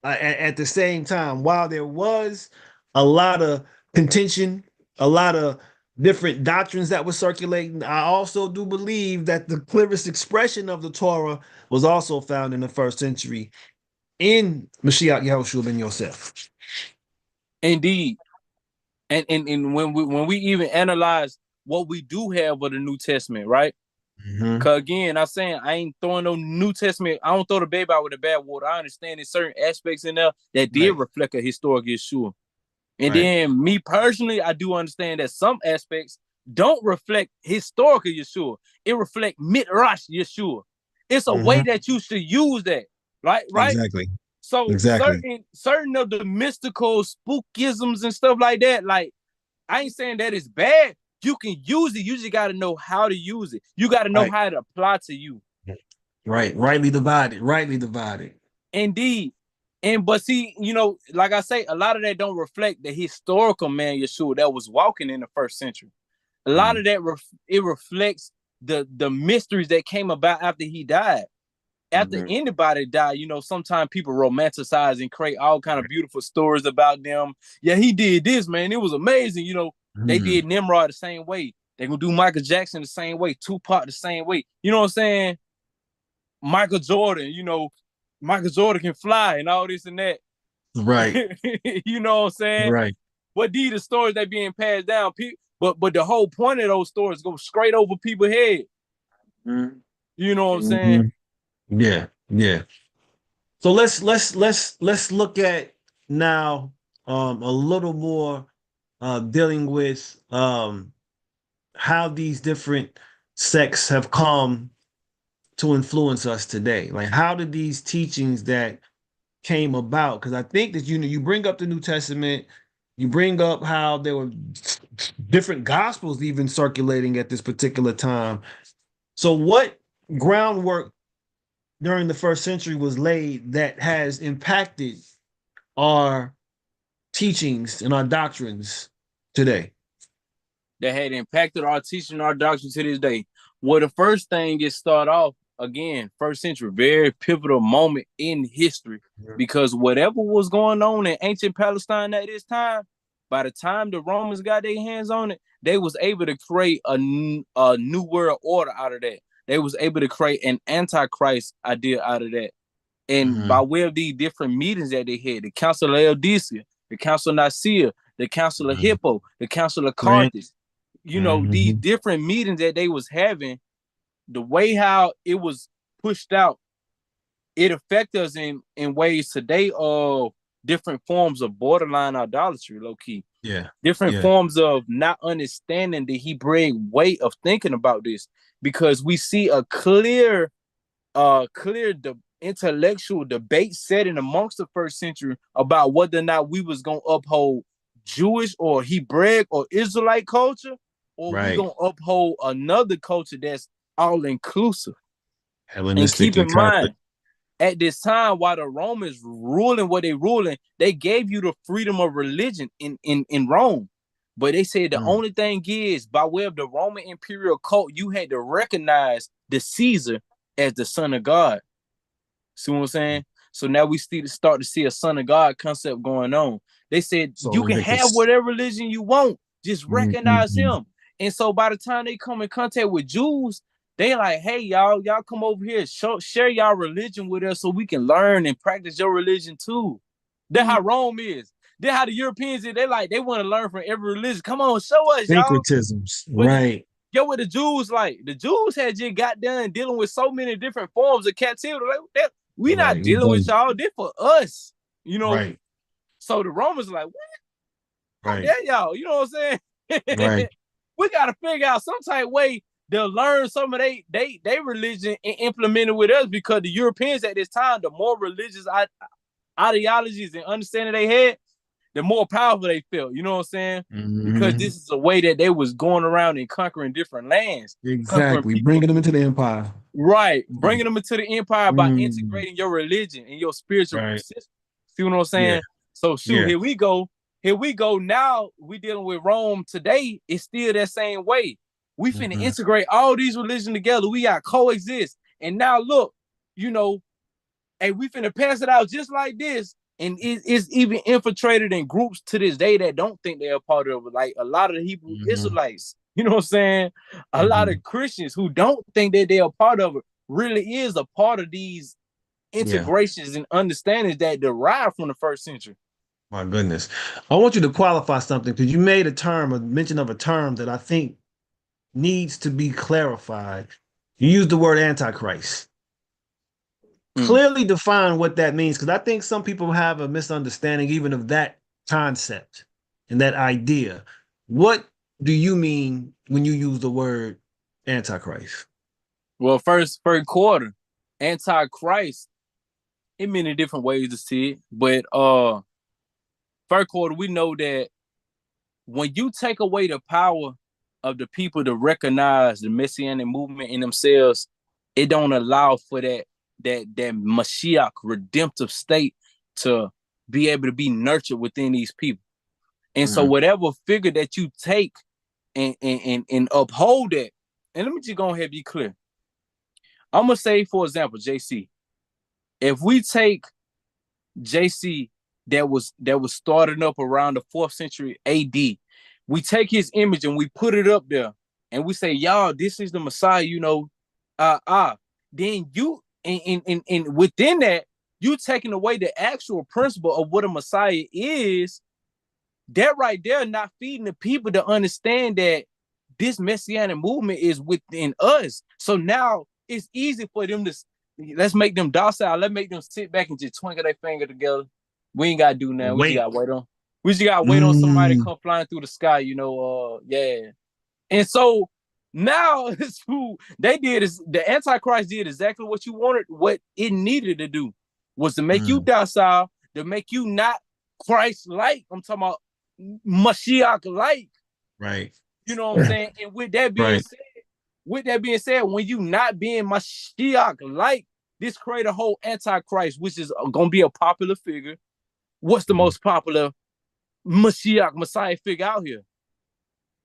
At the same time, while there was a lot of contention, a lot of different doctrines that were circulating, I also do believe that the clearest expression of the Torah was also found in the first century in Mashiach Yahushua ben Yosef. Indeed. And when we even analyze what we do have of the New Testament, right? Because again, I'm saying I ain't throwing no New Testament. I don't throw the baby out with the bad water. I understand there's certain aspects in there that did reflect a historic Yeshua. And then me personally, I do understand that some aspects don't reflect historical Yeshua. It reflects midrash Yeshua. It's a way that you should use that. Right? Exactly. So certain of the mystical spookisms and stuff like that, like, I ain't saying that it's bad. You can use it. You just got to know how to use it. You got to know how to apply to you. Right. Rightly divided. Indeed. But see, like I say, a lot of that don't reflect the historical man Yeshua that was walking in the first century. A lot of that it reflects the mysteries that came about after he died. After anybody died, sometimes people romanticize and create all kind of beautiful stories about them. Yeah, he did this, man. It was amazing. They did Nimrod the same way. They gonna do Michael Jackson the same way, Tupac the same way. You know what I'm saying? Michael Jordan, Michael Jordan can fly and all this and that. Right. You know what I'm saying? Right. But these are stories that being passed down. But the whole point of those stories go straight over people's head. You know what I'm saying? Yeah. So let's look at now a little more dealing with how these different sects have come to influence us today. Like, how did these teachings that came about? Because I think that you bring up the New Testament, You bring up how there were different gospels even circulating at this particular time. So what groundwork during the first century was laid that has impacted our teachings and our doctrines today? That had impacted our teaching and our doctrine to this day. Well, the first thing is start off again, first century, very pivotal moment in history, because whatever was going on in ancient Palestine at this time, by the time the Romans got their hands on it, they was able to create a new world order out of that. They was able to create an antichrist idea out of that. And by way of these different meetings that they had, the Council of Laodicea, the Council of Nicaea, the Council of Hippo, the Council of Carthage, you know, these different meetings that they was having, the way how it was pushed out, it affected us in ways today of different forms of borderline idolatry, low key. Different forms of not understanding the Hebraic way of thinking about this, because we see a clear intellectual debate setting amongst the first century about whether or not we was gonna uphold Jewish or Hebraic or Israelite culture, or we gonna uphold another culture that's all inclusive. And keep in mind, at this time, while the Romans ruling what they ruling, they gave you the freedom of religion in Rome. But they said the only thing is, by way of the Roman imperial cult, you had to recognize the Caesar as the son of God. See what I'm saying? So now we start to see a son of God concept going on. They said you can have whatever religion you want, just recognize him. And so by the time they come in contact with Jews, they like, hey, y'all come over here, share y'all religion with us so we can learn and practice your religion too. That's how Rome is. That's how the Europeans is. They want to learn from every religion. Come on, show us, y'all. Syncretisms, What the Jews like? The Jews had just got done dealing with so many different forms of captivity. Like, we not dealing with y'all. They're for us, you know. So the Romans like, what? How dare y'all? You know what I'm saying? We got to figure out some type of way to learn some of they religion and implement it with us, because the Europeans at this time, the more religious ideologies and understanding they had, the more powerful they felt. You know what I'm saying? Because this is a way that they was going around and conquering different lands. Exactly. Bringing them into the empire. Right. Bringing them into the empire by integrating your religion and your spiritual system. See what I'm saying? So shoot, here we go. Here we go. Now we dealing with Rome today. It's still that same way. We finna integrate all these religions together. We got coexist. And now look, you know, hey, we finna pass it out just like this. And it's even infiltrated in groups to this day that don't think they're a part of it. Like a lot of the Hebrew Israelites, you know what I'm saying? A lot of Christians who don't think that they're a part of it really is a part of these integrations and understandings that derive from the first century. My goodness. I want you to qualify something, because you made a mention of a term that I think needs to be clarified. You used the word antichrist. Clearly define what that means, because I think some people have a misunderstanding even of that concept and that idea. What do you mean when you use the word antichrist? Well, first quarter, antichrist, in many different ways to see it. But first quarter, we know that when you take away the power of the people to recognize the Messianic movement in themselves, it don't allow for that Mashiach redemptive state to be able to be nurtured within these people. And so whatever figure that you take and uphold that, and let me just go ahead and be clear. I'm gonna say, for example, JC. If we take JC that was starting up around the 4th century AD, we take his image and we put it up there and we say, y'all, this is the Messiah, you know, then you and within that, you taking away the actual principle of what a Messiah is. That right there not feeding the people to understand that this Messianic movement is within us. So now it's easy for them to, let's make them docile. Let's make them sit back and just twinkle their finger together. We ain't got to do nothing. We just got to wait on. We just got to wait on somebody to come flying through the sky, you know. And so now they did is the Antichrist did exactly what you wanted, what it needed to do was to make you docile, to make you not Christ-like. I'm talking about Mashiach-like. Right. You know what I'm saying? And with that being said, when you not being Mashiach-like, this create a whole antichrist, which is gonna be a popular figure. What's the most popular Messiah figure out here?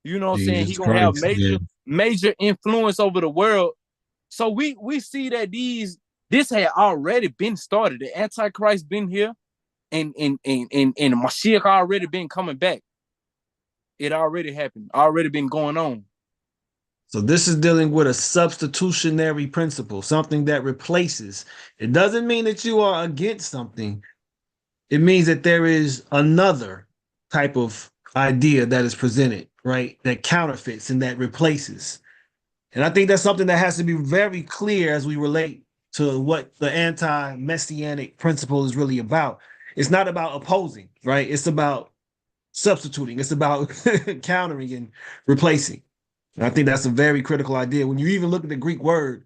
You know what I'm saying? He Jesus gonna have Christ, major influence over the world. So we see that this had already been started. The Antichrist been here, and Mashiach already been coming back. It already happened, already been going on. So this is dealing with a substitutionary principle, something that replaces. It doesn't mean that you are against something. It means that there is another type of idea that is presented, right? That counterfeits and that replaces. And I think that's something that has to be very clear as we relate to what the anti-messianic principle is really about. It's not about opposing, right? It's about substituting. It's about countering and replacing. And I think that's a very critical idea. When you even look at the Greek word,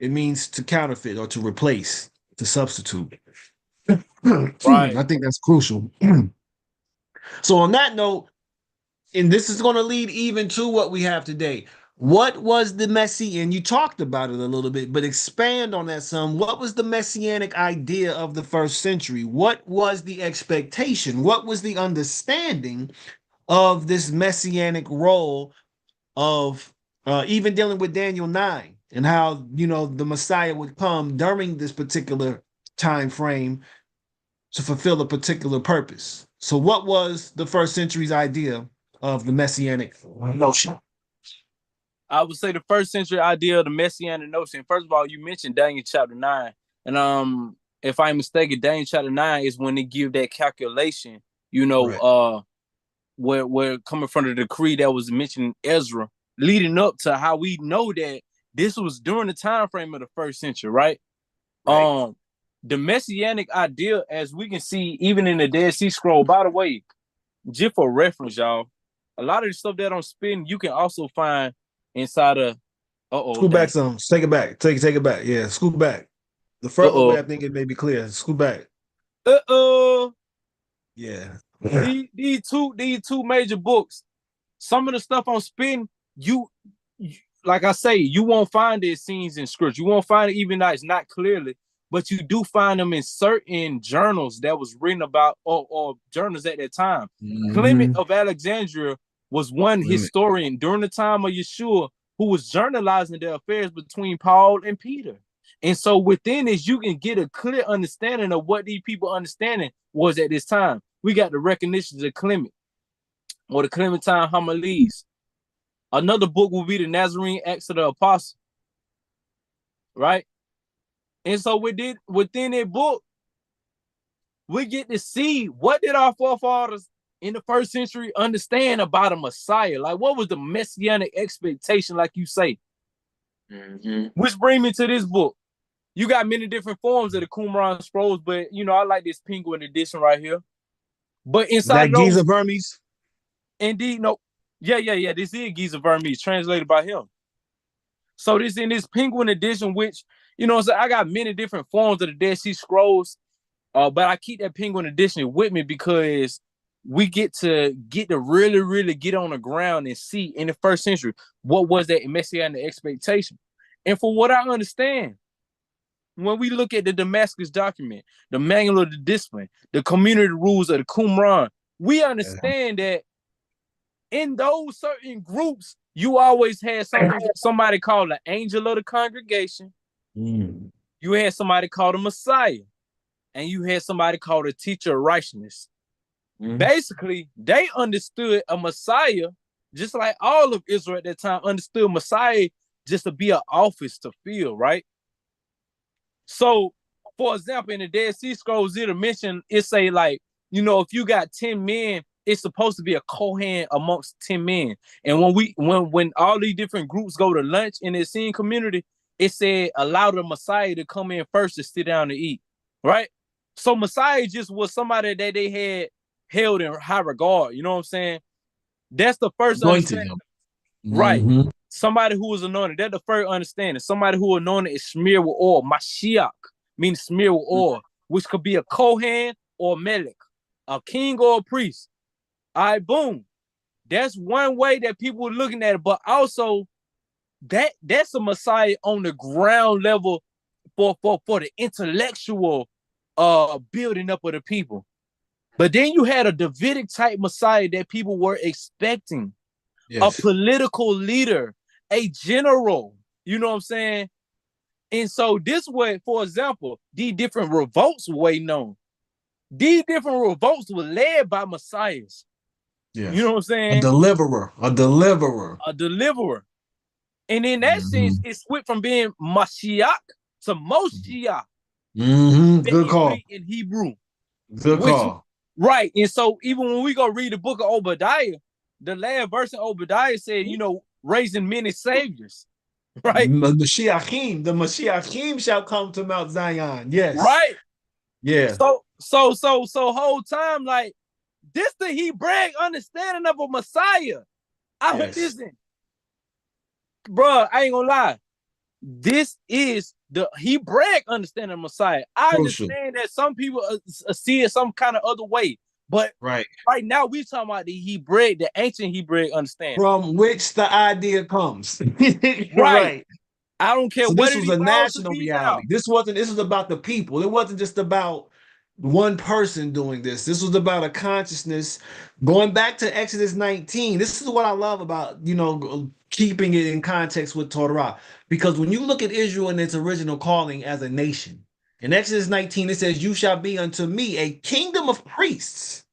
it means to counterfeit or to replace, to substitute. Right. I think that's crucial. So on that note, and this is going to lead even to what we have today. What was the and you talked about it a little bit, but expand on that some. What was the messianic idea of the first century? What was the expectation? What was the understanding of this messianic role of even dealing with Daniel 9 and how, you know, the Messiah would come during this particular time frame to fulfill a particular purpose? So what was the first century's idea of the messianic notion? I would say the first century idea of the messianic notion. First of all, you mentioned Daniel chapter 9. And if I'm mistaken, Daniel chapter 9 is when they give that calculation, you know, right. Where coming from the decree that was mentioned in Ezra, leading up to how we know that this was during the time frame of the first century, right? The messianic idea, as we can see, even in the Dead Sea Scroll, by the way, just for reference, y'all, a lot of the stuff that I'm spitting, you can also find inside of scoot back some. Take it back. Take it back. Yeah, scoot back. The further way I think it may be clear. Scoot back. Yeah. These two major books. Some of the stuff I'm spitting, you like I say, you won't find these scenes in scripture. You won't find it even though it's not clearly, but you do find them in certain journals that was written about or journals at that time. Clement of Alexandria was one historian during the time of Yeshua who was journalizing the affairs between Paul and Peter. And so within this, you can get a clear understanding of what these people understanding was at this time. We got the recognitions of Clement or the Clementine homilies. Another book will be the Nazarene Acts of the Apostle, right? And so within that book, we get to see what did our forefathers in the first century understand about a Messiah. Like, what was the messianic expectation, like you say? Which brings me to this book. You got many different forms of the Qumran scrolls, but, you know, I like this penguin edition right here. But inside that Giza Vermes? Indeed, no. Yeah. This is Giza Vermes, translated by him. So this in this penguin edition, which, you know, so I got many different forms of the Dead Sea Scrolls, but I keep that penguin edition with me because we get to really, really get on the ground and see in the first century what was that messianic expectation. And for what I understand, when we look at the Damascus document, the manual of the discipline, the community rules of the Qumran, we understand that in those certain groups, you always had somebody called the angel of the congregation. You had somebody called a Messiah, and you had somebody called a teacher of righteousness. Basically, they understood a Messiah, just like all of Israel at that time understood Messiah just to be an office to fill, right? So, for example, in the Dead Sea Scrolls, it'll mention, it say like, you know, if you got 10 men, it's supposed to be a Kohen amongst 10 men. And when all these different groups go to lunch in the Essene community, it said allow the Messiah to come in first to sit down and eat, right? So Messiah just was somebody that they had held in high regard. You know what I'm saying? That's the first understanding. Right. Somebody who was anointed. That's the first understanding. Somebody who anointed is smeared with oil. Mashiach means smeared with oil, which could be a Kohen or Melech, a king or a priest. All right, boom. That's one way that people are looking at it, but also that's a Messiah on the ground level for the intellectual building up of the people. But then you had a Davidic type Messiah that people were expecting. Yes. A political leader, a general, you know what I'm saying? And so this way, for example, these different revolts were waiting on. These different revolts were led by messiahs. Yes. You know what I'm saying? A deliverer. And in that sense, it switched from being Mashiach to Moshiach. Good call. In Hebrew. Good call. Right. And so even when we go read the book of Obadiah, the last verse in Obadiah said, you know, raising many saviors. Right. The Mashiachim shall come to Mount Zion. Yes. Right. Yeah. So whole time, like, this the Hebraic understanding of a Messiah. Listen, bro, I ain't gonna lie. This is the Hebraic understanding of Messiah. I understand that some people see it some kind of other way, but right now we talking about the Hebraic, the ancient Hebraic understanding, from which the idea comes. Right. I don't care what this was a national reality. This was about the people. It wasn't just about one person doing this. This was about a consciousness going back to Exodus 19. This is what I love about, you know, keeping it in context with Torah. Because when you look at Israel in its original calling as a nation, in Exodus 19, it says, "You shall be unto me a kingdom of priests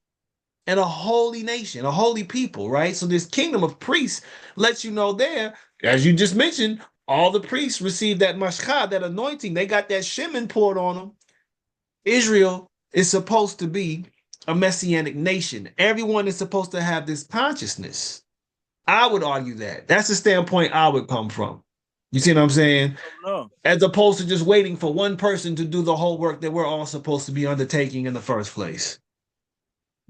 and a holy nation," a holy people, right? So this kingdom of priests lets you know there, as you just mentioned, all the priests received that mashkah, that anointing. They got that shemen poured on them. Israel is supposed to be a messianic nation. Everyone is supposed to have this consciousness. I would argue that. That's the standpoint I would come from. You see what I'm saying? As opposed to just waiting for one person to do the whole work that we're all supposed to be undertaking in the first place.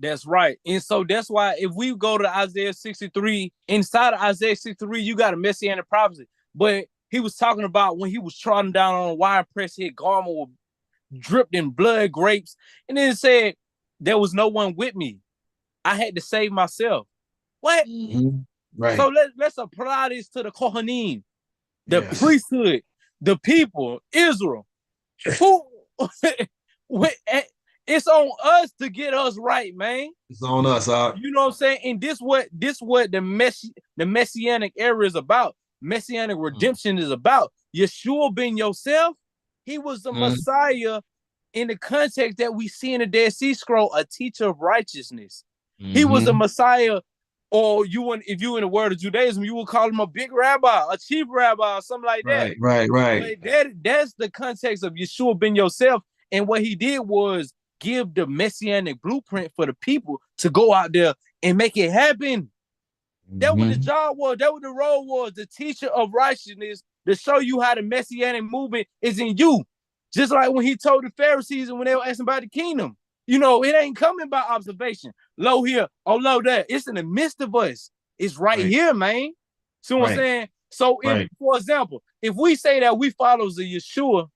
That's right. And so that's why if we go to Isaiah 63, inside of Isaiah 63, you got a messianic prophecy. But he was talking about when he was trotting down on a wire press, his garment was dripped in blood grapes. And then it said, there was no one with me. I had to save myself. What? Right. So let's apply this to the Kohanim, the priesthood, the people, Israel. Who? It's on us to get us right, man. It's on us, You know what I'm saying? And this what the messianic era is about. Messianic redemption is about. Yeshua ben Yosef, he was the Messiah in the context that we see in the Dead Sea Scroll, a teacher of righteousness. He was the Messiah, or if you in the word of Judaism, you would call him a big rabbi, a chief rabbi, or something like that. Right. But that's the context of Yeshua ben Yosef. And what he did was give the messianic blueprint for the people to go out there and make it happen. That what the job was. That what the role was. The teacher of righteousness, to show you how the messianic movement is in you. Just like when he told the Pharisees and when they were asking about the kingdom. You know, it ain't coming by observation. Low here, oh, low there. It's in the midst of us. It's right here, man. See what I'm saying? So, for example, if we say that we follow the Yeshua,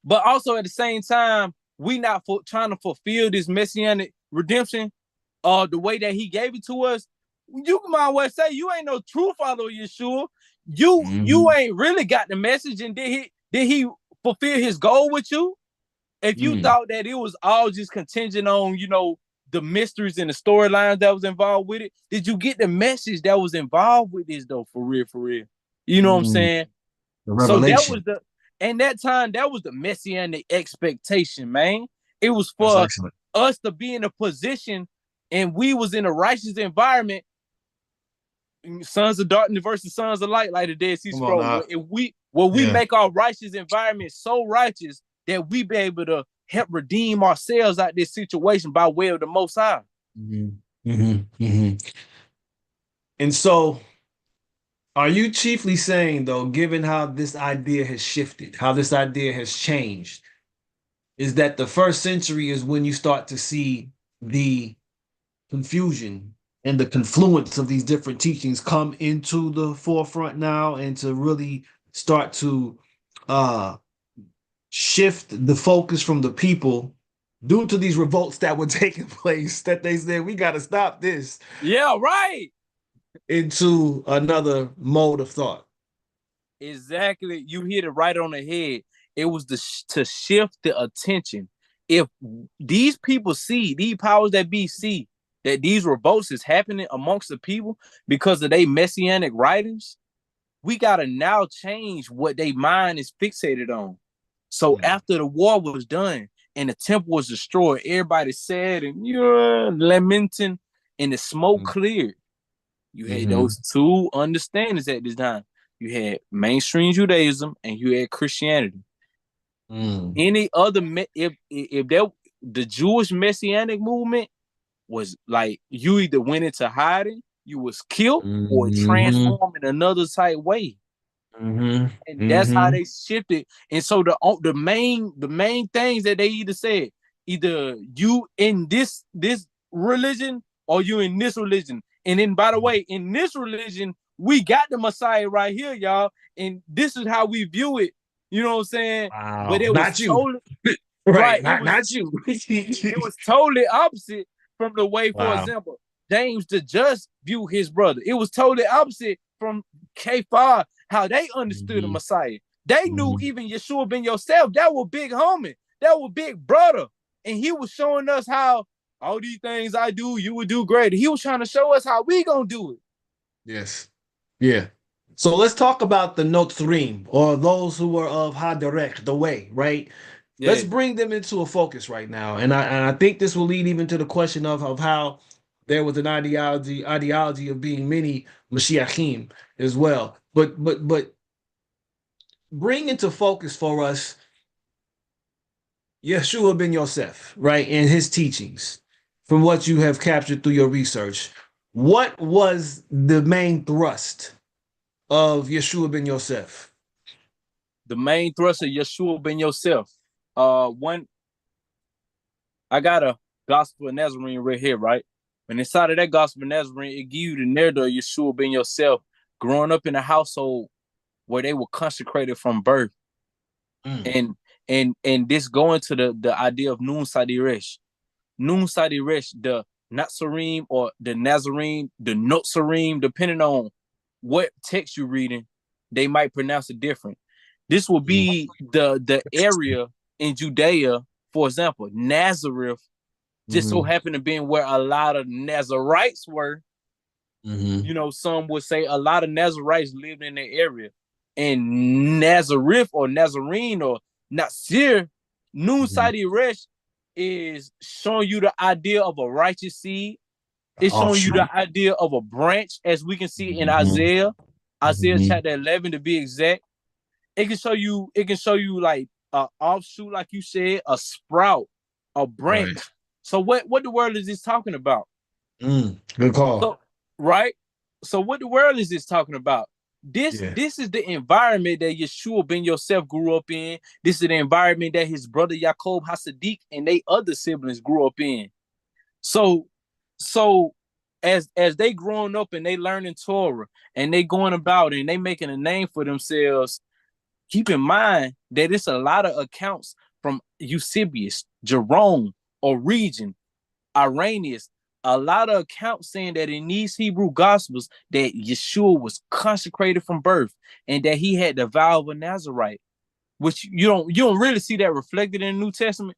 but also at the same time, we not trying to fulfill this messianic redemption the way that he gave it to us, you might well say you ain't no true follower of Yeshua. You ain't really got the message. And did he fulfill his goal with you? If you thought that it was all just contingent on, you know, the mysteries and the storylines that was involved with it, did you get the message that was involved with this though? For real. You know what I'm saying? So that was that was the messianic expectation, man. It was for us to be in a position, and we was in a righteous environment. Sons of darkness versus sons of light, like the Dead Sea Scroll. If we make our righteous environment so righteous that we be able to help redeem ourselves out of this situation by way of the Most High. And so, are you chiefly saying, though, given how this idea has shifted, how this idea has changed, is that the first century is when you start to see the confusion and the confluence of these different teachings come into the forefront now, and to really start to shift the focus from the people due to these revolts that were taking place, that they said, we got to stop this, Yeah, right. into another mode of thought. Exactly. You hit it right on the head. It was to shift the attention. If these people see, these powers that be see that these revolts is happening amongst the people because of their messianic writings, we got to now change what their mind is fixated on. So after the war was done and the temple was destroyed, everybody said and lamenting, and the smoke cleared. You had those two understandings at this time. You had mainstream Judaism and you had Christianity. Any other, if that the Jewish messianic movement was like, you either went into hiding, you was killed, or transformed in another type way. And that's how they shifted. And so the main things that they either said, either you in this religion or you in this religion. And then, by the way, in this religion, we got the Messiah right here, y'all. And this is how we view it. You know what I'm saying? Wow. But it was totally right. Not you. It was totally opposite from the way, for example, James the Just view his brother. It was totally opposite from K5, how they understood the Messiah. They knew even Yeshua ben Yosef, that was big homie. That was big brother. And he was showing us how all these things I do, you would do greater. He was trying to show us how we gonna do it. Yes. Yeah. So let's talk about the Notzrim, or those who were of Haderech, the way, right? Yeah. Let's bring them into a focus right now. And I think this will lead even to the question of how there was an ideology of being many Mashiachim as well. But bring into focus for us Yeshua ben Yosef, right, and his teachings, from what you have captured through your research. What was the main thrust of Yeshua ben Yosef? The main thrust of Yeshua ben Yosef. One, I got a Gospel of Nazarene right here, right? And inside of that Gospel of Nazarene, it gives you the narrative of Yeshua ben Yosef growing up in a household where they were consecrated from birth. And this going to the idea of Nun Sadiresh. Nun Sadiresh, the Nazarim or the Nazarene, the Notzrim, depending on what text you're reading, they might pronounce it different. This will be the area in Judea, for example, Nazareth, just so happened to be where a lot of Nazarites were. You know, some would say a lot of Nazarites lived in the area. And Nazareth or Nazarene or Nasir, Nun Sadiresh is showing you the idea of a righteous seed. It's showing you the idea of a branch, as we can see in Isaiah chapter 11 to be exact. It can show you like an offshoot, like you said, a sprout, a branch. Right. So what the world is this talking about? Good call. So, right? So what the world is this talking about? This is the environment that Yeshua ben Yosef grew up in. This is the environment that his brother Yaakov Hasadik and they other siblings grew up in. So as they growing up and they learning Torah and they going about and they making a name for themselves, keep in mind that it's a lot of accounts from Eusebius, Jerome, Origen, Irenaeus, a lot of accounts saying that in these Hebrew Gospels that Yeshua was consecrated from birth and that he had the vow of a Nazarite, which you don't really see that reflected in the New Testament,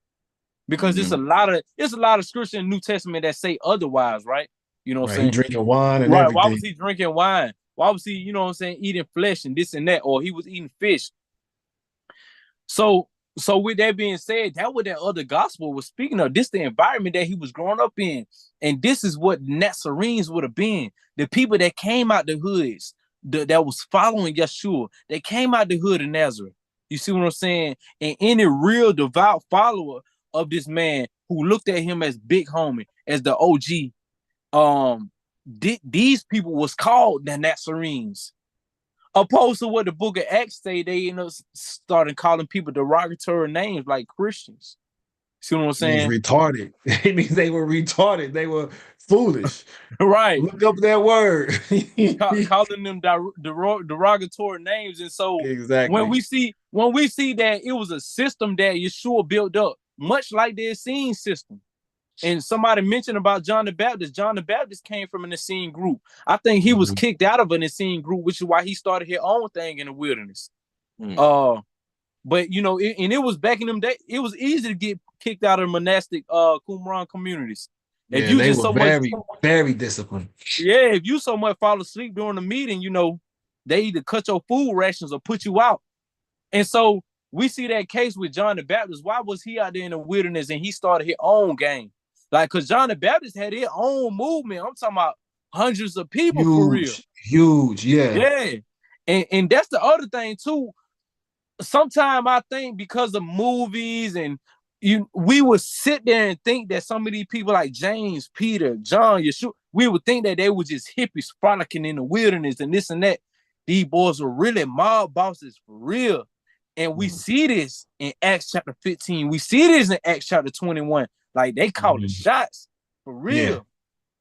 because there's a lot of scripture in the New Testament that say otherwise, right? You know what I'm saying? He drinking wine and everything. Why was he drinking wine? Why was he, you know what I'm saying, eating flesh and this and that, or he was eating fish? So with that being said, that what that other gospel was speaking of. This the environment that he was growing up in. And this is what Nazarenes would have been. The people that came out the hoods, that was following Yeshua. They came out the hood of Nazareth. You see what I'm saying? And any real devout follower of this man who looked at him as big homie, as the OG, these people was called the Nazarenes. Opposed to what the book of Acts say, they started calling people derogatory names like Christians. See what I'm saying? Retarded. It means they were retarded. They were foolish. Right. Look up that word. Calling them derogatory names. And so exactly. when we see that it was a system that Yeshua built up, much like the Essenes system. And somebody mentioned about John the Baptist. John the Baptist came from an Essene group. I think he was kicked out of an Essene group, which is why he started his own thing in the wilderness. But you know, and it was back in them days, it was easy to get kicked out of monastic Qumran communities. If Yeah, you they just were so very, much, very disciplined. yeah, if you so much fall asleep during the meeting, you know, they either cut your food rations or put you out. And so we see that case with John the Baptist. Why was he out there in the wilderness and he started his own game? Like, because John the Baptist had his own movement. I'm talking about hundreds of people for real. Huge, yeah. Yeah. And that's the other thing too. Sometimes I think because of movies and we would sit there and think that some of these people like James, Peter, John, Yeshua, we would think that they were just hippies frolicking in the wilderness and this and that. These boys were really mob bosses for real. And we see this in Acts chapter 15. We see this in Acts chapter 21. Like they calling shots for real.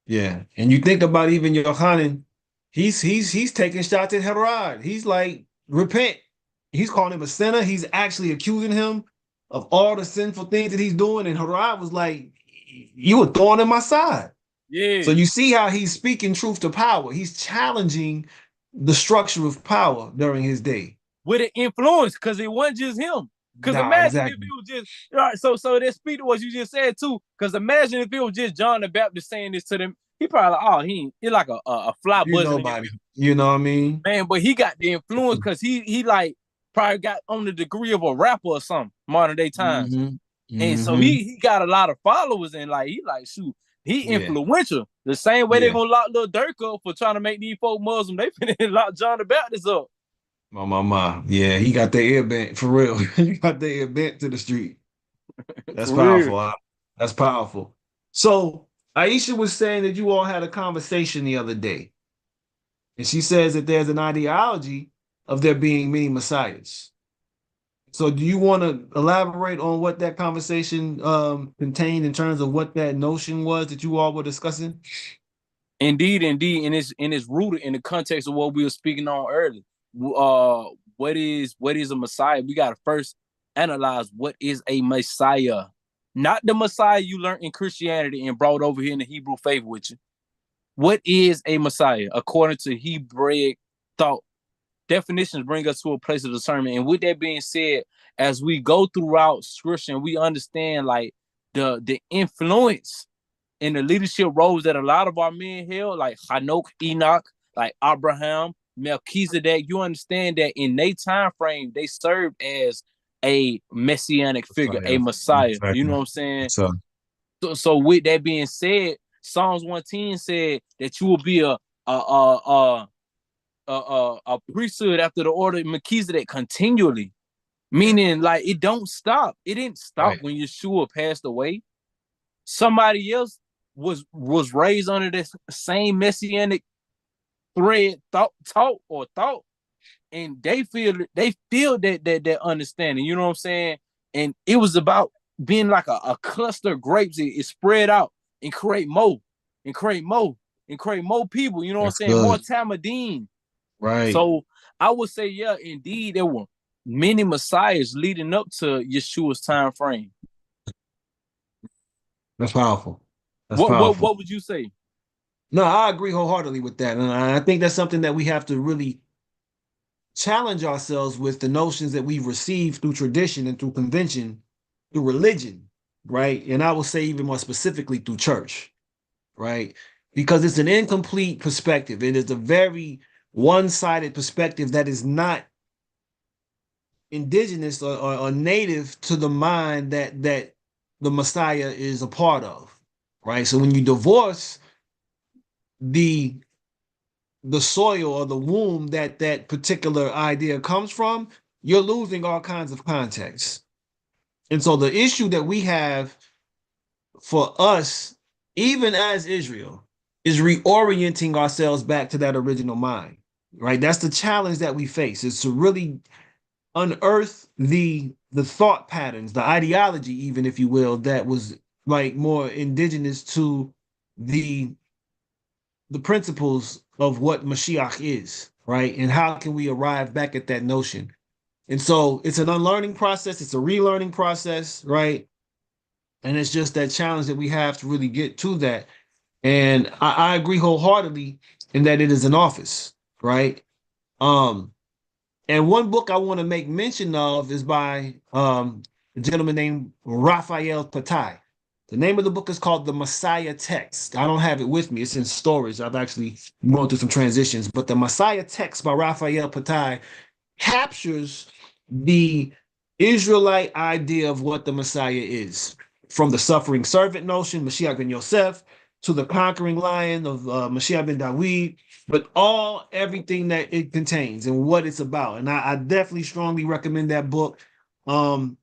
Yeah. And you think about even Yohanan, he's taking shots at Herod. He's like, repent. He's calling him a sinner. He's actually accusing him of all the sinful things that he's doing. And Herod was like, you were thorn in my side. Yeah. So you see how he's speaking truth to power. He's challenging the structure of power during his day. With an influence, because it wasn't just him. Because imagine if it was just, all right, so that speak to what you just said too. Because imagine if it was just John the Baptist saying this to them. He probably like, oh, he like a fly buzzing. You know what I mean? Man, but he got the influence because he like probably got on the degree of a rapper or something, modern day times. And so he got a lot of followers and like he like shoot, he influential. The same way they're gonna lock Lil Durk up for trying to make these folk Muslim, they finna lock John the Baptist up. My. Yeah, he got the ear bent for real. He got the ear bent to the street. That's powerful. That's powerful. So Aisha was saying that you all had a conversation the other day. And she says that there's an ideology of there being many messiahs. So do you want to elaborate on what that conversation contained in terms of what that notion was that you all were discussing? Indeed. And it's rooted in the context of what we were speaking on earlier. What is a Messiah? We gotta first analyze what is a Messiah. Not the Messiah you learned in Christianity and brought over here in the Hebrew faith with you. What is a Messiah? According to Hebraic thought, definitions bring us to a place of discernment. And with that being said, as we go throughout Scripture, we understand like the influence and the leadership roles that a lot of our men held, like Hanok, Enoch, like Abraham, Melchizedek. You understand that in their time frame, they served as a messianic figure, a Messiah. Exactly. You know what I'm saying? So with that being said, Psalms 110 said that you will be a priesthood after the order of Melchizedek continually, meaning like it don't stop. It didn't stop when Yeshua passed away. Somebody else was raised under this same messianic thread, thought, and they feel that understanding. You know what I'm saying? And it was about being like a cluster of grapes. It spread out and create more people. You know what I'm saying? More Tamadim. Right. So I would say, yeah, indeed, there were many messiahs leading up to Yeshua's time frame. That's powerful. What would you say? No, I agree wholeheartedly with that. And I think that's something that we have to really challenge ourselves with, the notions that we've received through tradition and through convention, through religion, right? And I will say even more specifically through church, right? Because it's an incomplete perspective. It is a very one-sided perspective that is not indigenous or native to the mind that the Messiah is a part of, right? So when you divorce the soil or the womb that particular idea comes from, you're losing all kinds of context. And so the issue that we have for us, even as Israel, is reorienting ourselves back to that original mind, right? That's the challenge that we face, is to really unearth the thought patterns, the ideology, even if you will, that was like more indigenous to the principles of what Mashiach is, right? And how can we arrive back at that notion? And so it's an unlearning process. It's a relearning process, right? And it's just that challenge that we have to really get to that. And I agree wholeheartedly in that it is an office, right? Um, and one book I want to make mention of is by a gentleman named Raphael Patai. The name of the book is called The Messiah Text. I don't have it with me. It's in storage. I've actually gone through some transitions. But The Messiah Text by Raphael Patai captures the Israelite idea of what the Messiah is. From the suffering servant notion, Mashiach ben Yosef, to the conquering lion of Mashiach ben Dawid, but everything that it contains and what it's about. And I definitely strongly recommend that book. And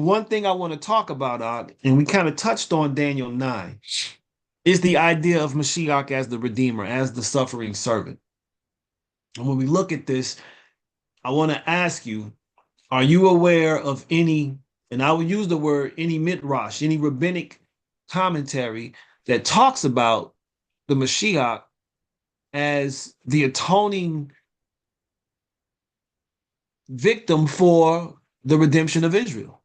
one thing I want to talk about, and we kind of touched on Daniel 9, is the idea of Mashiach as the Redeemer, as the suffering servant. And when we look at this, I want to ask you, are you aware of any, and I will use the word any midrash, any rabbinic commentary that talks about the Mashiach as the atoning victim for the redemption of Israel?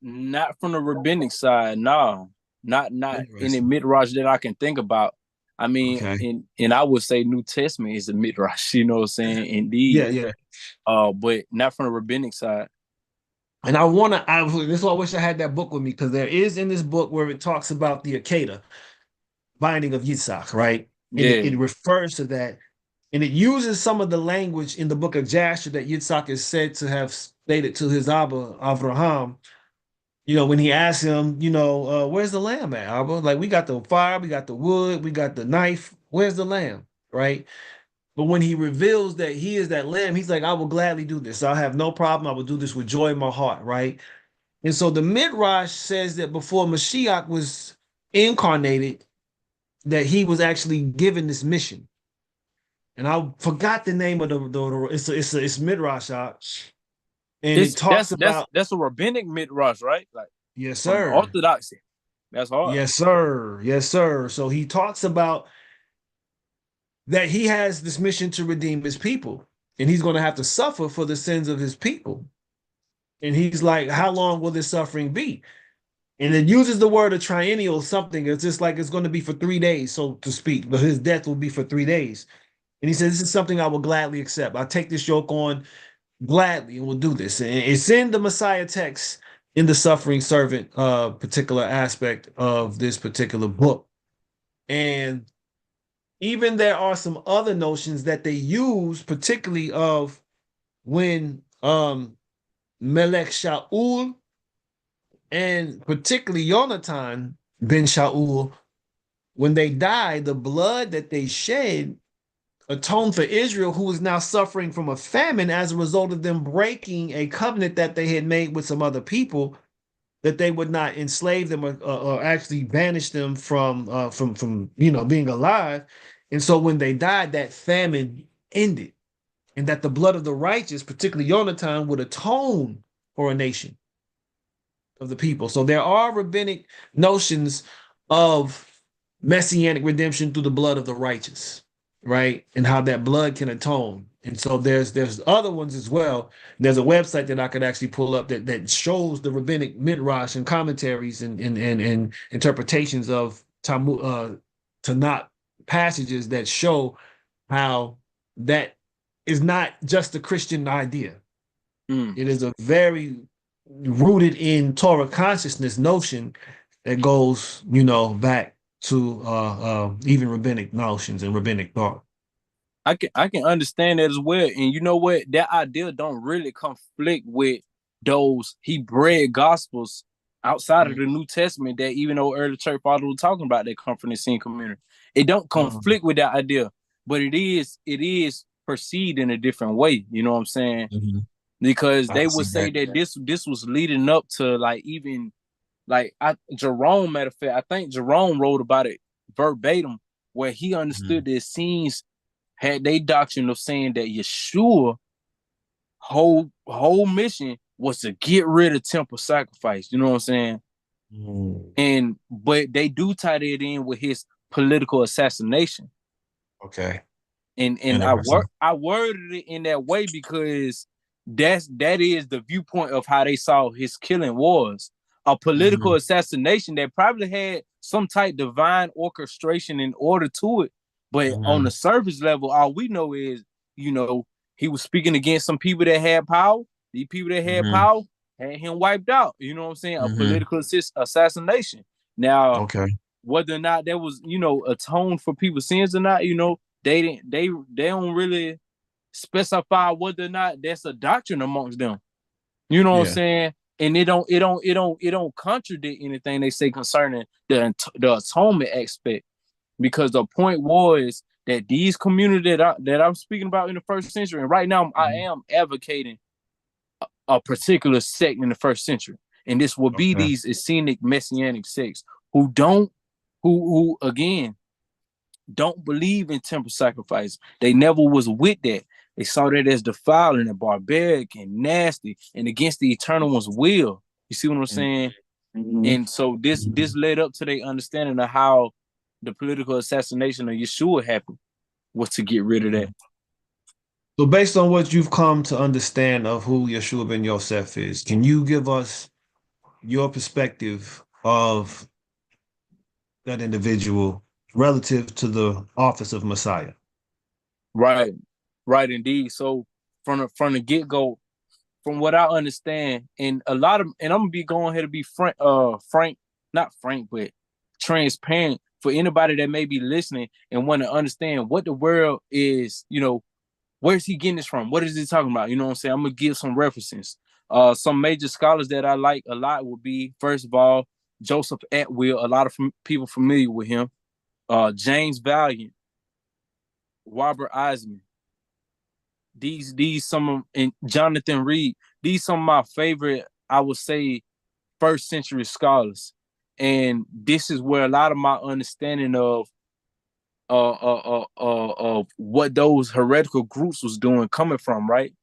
Not from the rabbinic side, no. Not any midrash that I can think about. I mean, okay. and I would say New Testament is a midrash, you know what I'm saying? Indeed. Yeah. But not from the rabbinic side. And this is why I wish I had that book with me, because there is in this book where it talks about the Akedah, binding of Yitzhak, right? And Yeah. it refers to that. And it uses some of the language in the book of Jasher that Yitzhak is said to have stated to his Abba, Avraham, when he asked him, where's the lamb at, Abba? Like, we got the fire, we got the wood, we got the knife. Where's the lamb, right? But when he reveals that he is that lamb, he's like, I will gladly do this. I'll have no problem. I will do this with joy in my heart, right? And so the Midrash says that before Mashiach was incarnated, that he was actually given this mission. And I forgot the name of it's Midrash, and it talks about that's a rabbinic midrash, right? Like, yes, from the sir. Orthodoxy. That's hard. Yes, sir. Yes, sir. So he talks about that he has this mission to redeem his people, and he's going to have to suffer for the sins of his people. And he's like, how long will this suffering be? And it uses the word a triennial something. It's just like it's going to be for 3 days, so to speak, but his death will be for 3 days. And he says, this is something I will gladly accept. I'll take this yoke on gladly and we'll do this. And it's in the Messiah text in the suffering servant particular aspect of this particular book. And even there are some other notions that they use, particularly of when Melech Shaul and particularly Yonatan ben Shaul, when they died, the blood that they shed atoned for Israel, who is now suffering from a famine as a result of them breaking a covenant that they had made with some other people, that they would not enslave them or actually banish them from being alive. And so when they died, that famine ended, and that the blood of the righteous, particularly Yonatan, would atone for a nation of the people. So there are rabbinic notions of messianic redemption through the blood of the righteous, right? And how that blood can atone. And so there's other ones as well. There's a website that I could actually pull up that shows the rabbinic midrash and commentaries and interpretations of Tanakh passages that show how that is not just a Christian idea. It is a very rooted in Torah consciousness notion that goes, back to even rabbinic notions and rabbinic thought. I can understand that as well. And you know what? That idea don't really conflict with those Hebrew gospels outside of the New Testament that even though early church fathers were talking about that comfort and sin community. It don't conflict with that idea, but it is perceived in a different way. You know what I'm saying? Because they would say that this was leading up to Jerome, matter of fact, I think Jerome wrote about it verbatim, where he understood that Essenes had they doctrine of saying that Yeshua whole mission was to get rid of temple sacrifice. You know what I'm saying? But they do tie that in with his political assassination. Okay. And I worded it in that way because that is the viewpoint of how they saw his killing was. a political assassination that probably had some type of divine orchestration in order to it. But on the surface level, all we know is, he was speaking against some people that had power. These people that had power had him wiped out. You know what I'm saying? A political assassination. Now, whether or not that was, atoned for people's sins or not, they don't really specify whether or not that's a doctrine amongst them. You know what I'm saying? And it don't contradict anything they say concerning the atonement aspect, because the point was that these communities that I'm speaking about in the first century, and right now I am advocating a particular sect in the first century, and this will be these Essenic Messianic sects who again don't believe in temple sacrifice. They never was with that. They saw that as defiling and barbaric and nasty and against the eternal one's will. You see what I'm saying? And so this led up to their understanding of how the political assassination of Yeshua happened, was to get rid of that. So based on what you've come to understand of who Yeshua ben Yosef is, can you give us your perspective of that individual relative to the office of Messiah? Right indeed. So from the get-go, from what I understand, and I'm gonna be going ahead to be but transparent for anybody that may be listening and want to understand what the world is, where's he getting this from? What is he talking about? You know what I'm saying? I'm gonna give some references. Some major scholars that I like a lot would be, first of all, Joseph Atwill. A lot of people familiar with him. James Valiant, Robert Eisman. These some of, and Jonathan Reed. These some of my favorite, I would say, first century scholars. And this is where a lot of my understanding of what those heretical groups was doing coming from, right?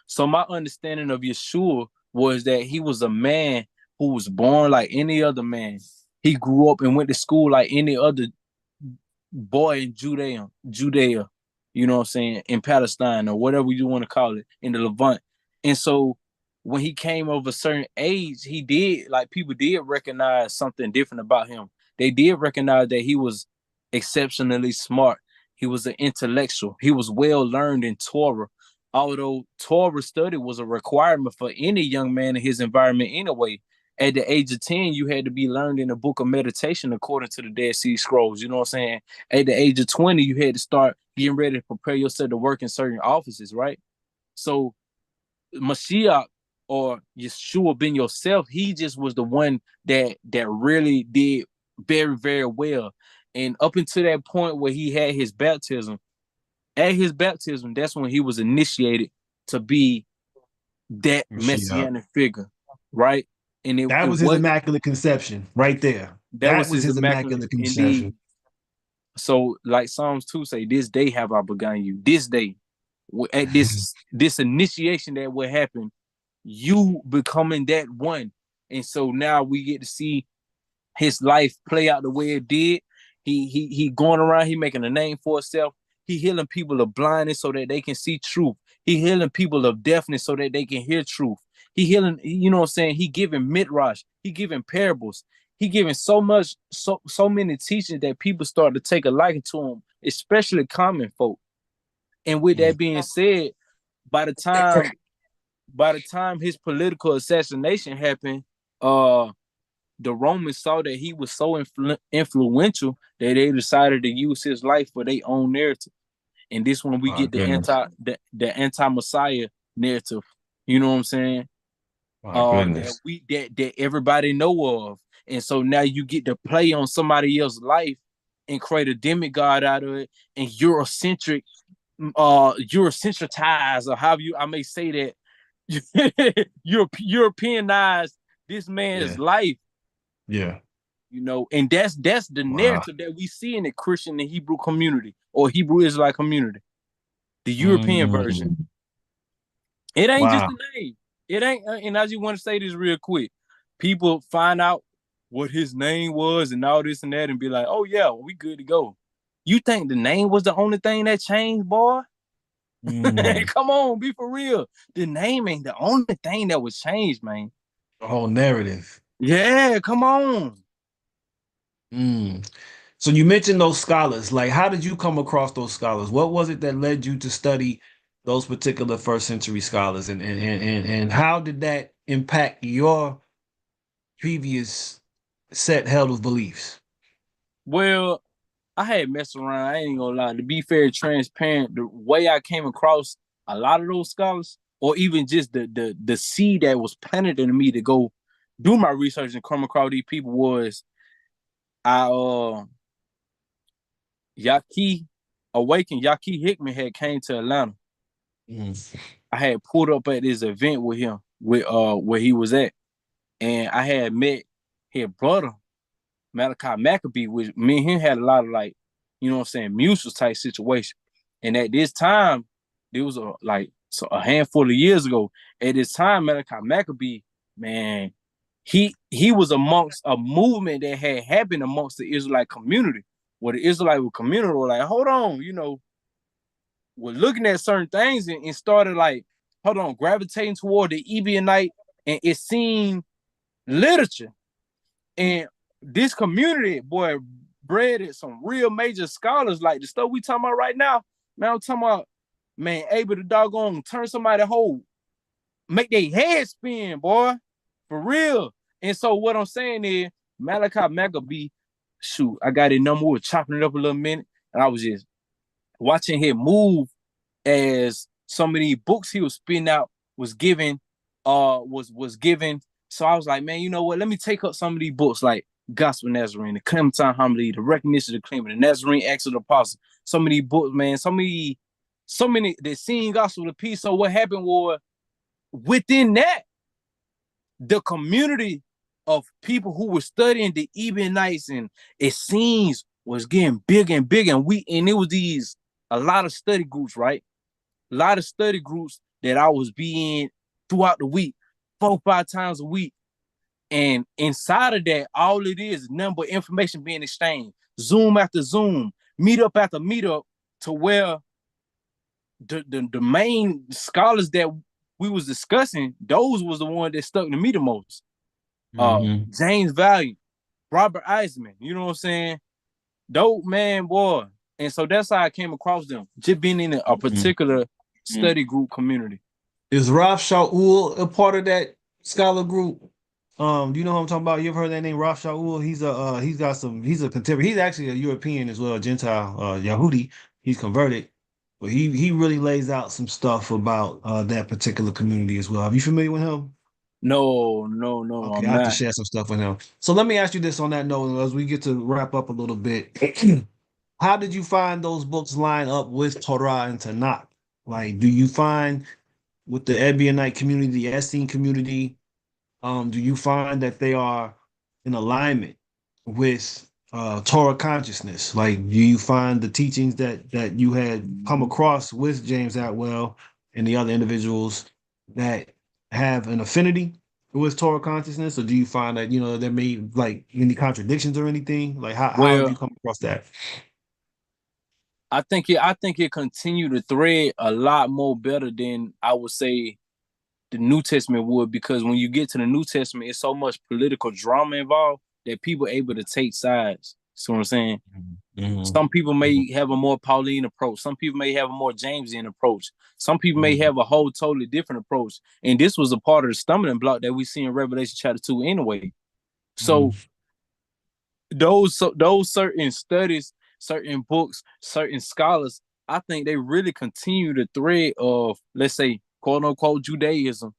So my understanding of Yeshua was that he was a man who was born like any other man. He grew up and went to school like any other boy in Judea, you know what I'm saying, in Palestine or whatever you want to call it, in the Levant. And so when he came of a certain age, people did recognize something different about him. They did recognize that he was exceptionally smart. He was an intellectual. He was well learned in Torah, although Torah study was a requirement for any young man in his environment anyway. At the age of 10, you had to be learned in a book of meditation according to the Dead Sea Scrolls. You know what I'm saying? At the age of 20, you had to start getting ready to prepare yourself to work in certain offices, right? So Mashiach, or Yeshua ben Yosef, he just was the one that really did very, very well. And up until that point where he had his baptism, that's when he was initiated to be that messianic figure, right? And that was his immaculate conception right there. That was his immaculate conception. Indeed. So like Psalms 2 say, this day have I begun you. This day, at this initiation that will happen, you becoming that one. And so now we get to see his life play out the way it did. He going around, he making a name for himself. He healing people of blindness so that they can see truth. He healing people of deafness so that they can hear truth. He healing, you know what I'm saying? He giving midrash. He giving parables. He giving so many teachings that people start to take a liking to him, especially common folk. And with that being said, by the time his political assassination happened, the Romans saw that he was so influential that they decided to use his life for their own narrative. And this one we get the anti-Messiah narrative. You know what I'm saying? That everybody know of. And so now you get to play on somebody else's life and create a demigod out of it, and Eurocentric, Eurocentritized, or however I may say that, Europeanize this man's life. Yeah. And that's the narrative that we see in the Christian and Hebrew community, or Hebrew Israelite community. The European version. It ain't just a name. It ain't, and I just want to say this real quick. People find out what his name was and all this and that and be like, oh yeah, we good to go. You think the name was the only thing that changed, boy? Come on, be for real. The name ain't the only thing that was changed, man. The whole narrative. Yeah, come on. Mm. So you mentioned those scholars. Like, how did you come across those scholars? What was it that led you to study those particular first century scholars, and how did that impact your previous set held of beliefs? Well, I had messed around. I ain't gonna lie. To be fair, transparent, the way I came across a lot of those scholars, or even just the seed that was planted in me to go do my research and come across these people was I Yaki Awakened, Yaki Hickman had came to Atlanta. Mm. I had pulled up at this event with him, with where he was at, and I had met his brother Malachi Maccabee, which me and him had a lot of like, you know what I'm saying, mutual type situation. And at this time, there was a handful of years ago. At this time, Malachi Maccabee, man, he was amongst a movement that had happened amongst the Israelite community, where the Israelite community were like, hold on, we're looking at certain things and started like, hold on, gravitating toward the Ebionite and Essene literature. And this community, boy, bred some real major scholars like the stuff we talking about right now. Man, I'm talking about, man, able to doggone turn somebody whole, make their head spin, boy, for real. And so what I'm saying is, Malachi Maccabee, shoot, I got his number, we were chopping it up a little minute, and I was just watching him move as so many books he was spitting out was given, was given. So I was like, man, you know what? Let me take up some of these books like Gospel Nazarene, the Clementine Homily, the Recognition of the Clement, the Nazarene Acts of the Apostle. So many books, man. So many that seen Gospel of Peace. So what happened was within that, the community of people who were studying the Ebionites and Essenes was getting bigger and bigger. And it was a lot of study groups, right? A lot of study groups that I was being throughout the week, 4 or 5 times a week. And inside of that, all it is number of information being exchanged, Zoom after Zoom, meetup after meetup, to where the main scholars that we was discussing, those was the one that stuck to me the most. Mm-hmm. James Valiant, Robert Eisman, you know what I'm saying? Dope man, boy. And so that's how I came across them, just being in a particular study group community. Is Rav Shaul a part of that scholar group? Do you know who I'm talking about? You ever heard that name, Rav Shaul? He's a contemporary. He's actually a European as well, Gentile, Yahudi. He's converted, but he really lays out some stuff about that particular community as well. Are you familiar with him? No, no, no, Okay, I'm I have to not. share some stuff with him. So let me ask you this on that note, as we get to wrap up a little bit. How did you find those books line up with Torah and Tanakh? Like, do you find with the Ebionite community, the Essene community, do you find that they are in alignment with Torah consciousness? Like, do you find the teachings that you had come across with James Atwell and the other individuals that have an affinity with Torah consciousness, or do you find that there may like any contradictions or anything? Like, how have you Well, come across that? I think it continued to thread a lot more better than I would say the New Testament would, because when you get to the New Testament, it's so much political drama involved that people are able to take sides. See what I'm saying? Mhm. Some people may have a more Pauline approach. Some people may have a more Jamesian approach. Some people may Mhm. have a whole totally different approach. And this was a part of the stumbling block that we see in Revelation chapter 2 anyway. So Mhm. those certain studies, certain books, certain scholars, I think they really continue the thread of, let's say, quote unquote Judaism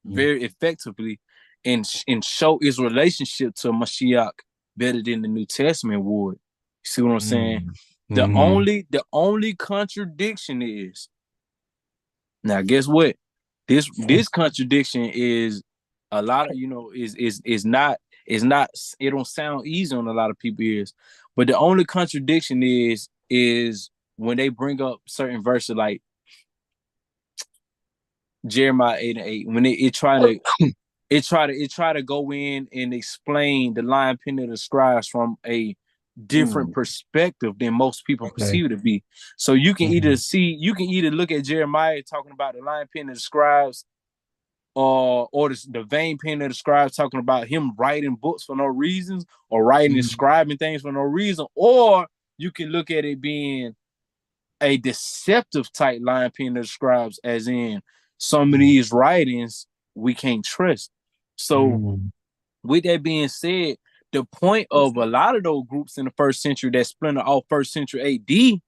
Mhm. very effectively, and show its relationship to Mashiach better than the New Testament would. You see what I'm saying? Mhm. The Mhm. only contradiction is, now guess what? This contradiction is a lot of, is not, it don't sound easy on a lot of people's ears. But the only contradiction is when they bring up certain verses like Jeremiah 8 and 8, when it try to go in and explain the lion pen of the scribes from a different Mhm. perspective than most people Okay. perceive it to be. So you can Mhm. either look at Jeremiah talking about the lion pen of the scribes or the vain pen of the scribes, talking about him writing books for no reasons, or writing and scribing things for no reason. Or you can look at it being a deceptive type line pen of the scribes, as in some of these writings we can't trust. So with that being said, the point of a lot of those groups in the first century that splintered off first century AD,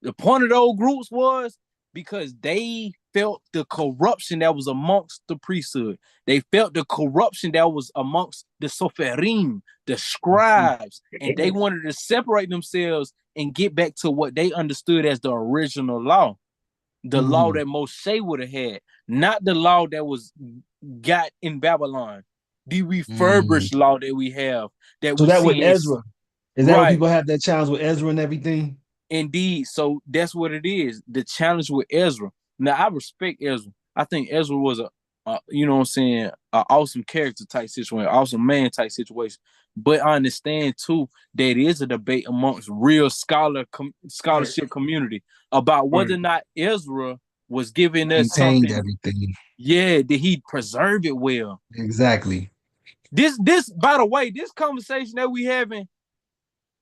the point of those groups was because they felt the corruption that was amongst the priesthood. They felt the corruption that was amongst the soferim, the scribes, and they wanted to separate themselves and get back to what they understood as the original law, the law that Moshe would have had, not the law that was got in Babylon, the refurbished law that we have, that So we that with see Ezra, is that what right. people have that challenge with Ezra and everything? Indeed. So that's what it is. The challenge with Ezra. Now, I respect Ezra. I think Ezra was you know what I'm saying, an awesome character type situation, awesome man type situation. But I understand too that it is a debate amongst real scholarship community about whether or not Ezra was giving us Maintained something. everything. Yeah, did he preserve it well? Exactly. This, by the way, this conversation that we having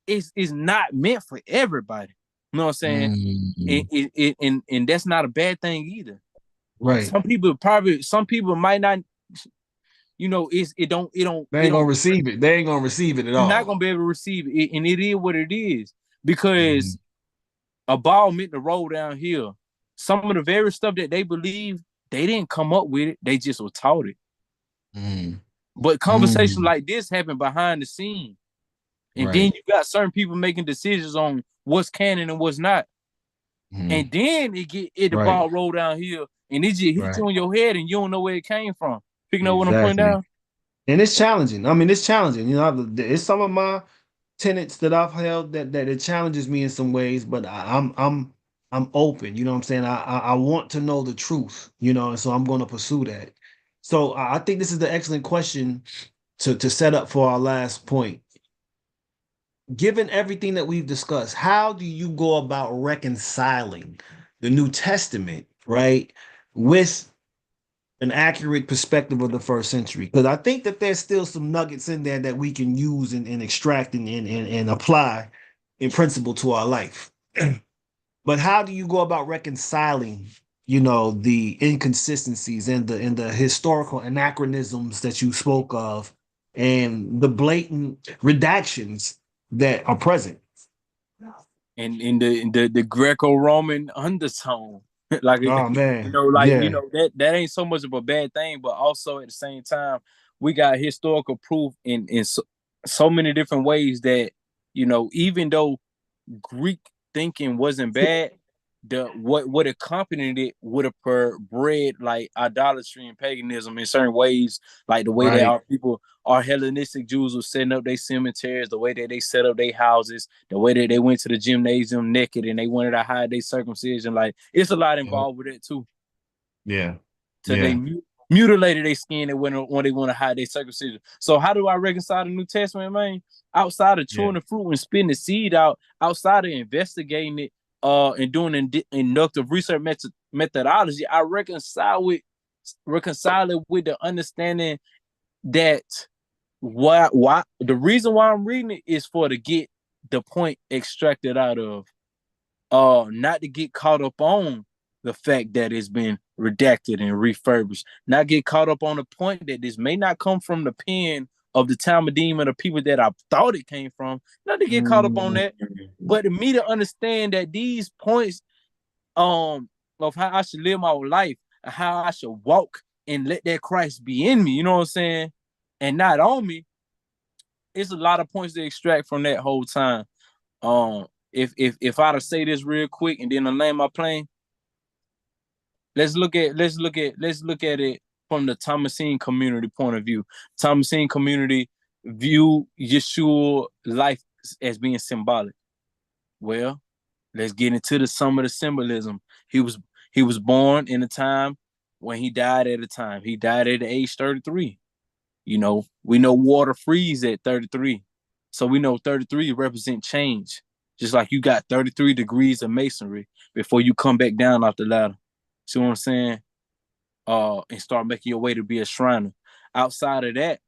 is not meant for everybody. You know what I'm saying? And that's not a bad thing either. Right. Some people might not, you know, it don't They ain't gonna receive it. They ain't gonna receive it at you're not all. gonna be able to receive it. And it is what it is. Because a ball meant to roll downhill. Some of the very stuff that they believe, they didn't come up with it, they just were taught it. But conversations like this happen behind the scene. And then you got certain people making decisions on what's canon and what's not. And then the ball roll downhill and it just hits you on your head and you don't know where it came from. Picking up what I'm pointing out? And it's challenging. I mean, it's challenging. You know, it's some of my tenets that I've held that it challenges me in some ways, but I'm open. You know what I'm saying? I want to know the truth, you know, and so I'm going to pursue that. So I think this is the excellent question to set up for our last point. Given everything that we've discussed, how do you go about reconciling the New Testament, right, with an accurate perspective of the first century? Because I think that there's still some nuggets in there that we can use and extract and apply in principle to our life. But how do you go about reconciling, you know, the inconsistencies and the historical anachronisms that you spoke of and the blatant redactions that are present? And in the Greco-Roman undertone. Like, Oh man, you know, like, you yeah, know, that ain't so much of a bad thing, but also at the same time, we got historical proof in so many different ways that, you know, even though Greek thinking wasn't bad, the what accompanied it would have bred like idolatry and paganism in certain ways, like the way that right. our Hellenistic Jews were setting up their cemeteries, the way that they set up their houses, the way that they went to the gymnasium naked and they wanted to hide their circumcision. Like, it's a lot involved with it too. Yeah, So yeah. they mutilated their skin when they want to hide their circumcision. So how do I reconcile the New Testament, man? Outside of chewing the fruit and spitting the seed out, outside of investigating it, and doing inductive research methodology, I reconcile it with the understanding that why the reason why I'm reading it is for to get the point extracted out of, not to get caught up on the fact that it's been redacted and refurbished, not get caught up on the point that this may not come from the pen of the Talmudim and the people that I thought it came from, not to get caught up on that, but to me to understand that these points of how I should live my life and how I should walk and let that Christ be in me, you know what I'm saying, and not on me, it's a lot of points to extract from that whole time. If I to say this real quick and then I land my plane, let's look at it from the Thomasine community point of view. Thomasine community view Yeshua life as being symbolic. Well, let's get into some of the symbolism. He was born in a time when he died at a time. He died at the age 33. You know, we know water freezes at 33. So we know 33 represent change. Just like you got 33 degrees of masonry before you come back down off the ladder. See what I'm saying? and start making your way to be a Shriner. Outside of that,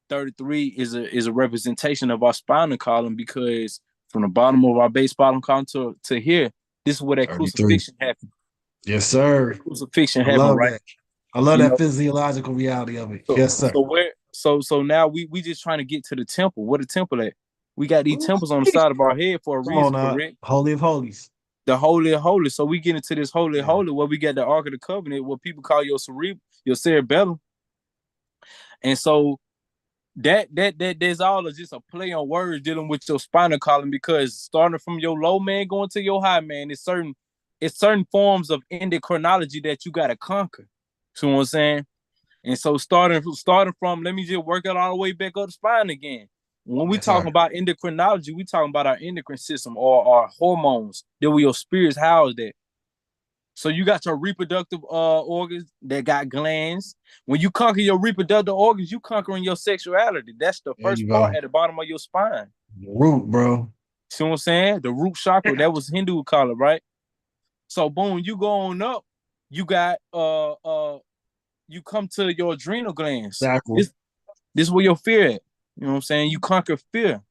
33 is a representation of our spinal column, because from the bottom of our base spinal column to here, this is where that 33. crucifixion happened. Yes, sir. Crucifixion I happened, love right? that. I love You that know, physiological reality of it. so Yes, sir. so now we just trying to get to the temple. Where the temple at? We got these temples on the side of our head for a Come on reason, now. correct? Holy of Holies. The Holy of Holies. So we get into this Holy of Yeah. Holies where we got the Ark of the Covenant, what people call your cerebellum. And so that there's all just a play on words dealing with your spinal column, because starting from your low man going to your high man, it's certain forms of endocrinology that you gotta conquer. See what I'm saying? And so starting from, let me just work it all the way back up the spine again. When we Yes, sir. talking about endocrinology, we talking about our endocrine system, or our hormones that where your spirit's housed at. So you got your reproductive organs that got glands. When you conquer your reproductive organs, you conquering your sexuality. That's the There you first part go. at the bottom of your spine. Root, bro. See what I'm saying? The root chakra. That was Hindu would call it, right? So boom, you go on up, you got you come to your adrenal glands. Sacral. This is where your fear at. You know what I'm saying? You conquer fear.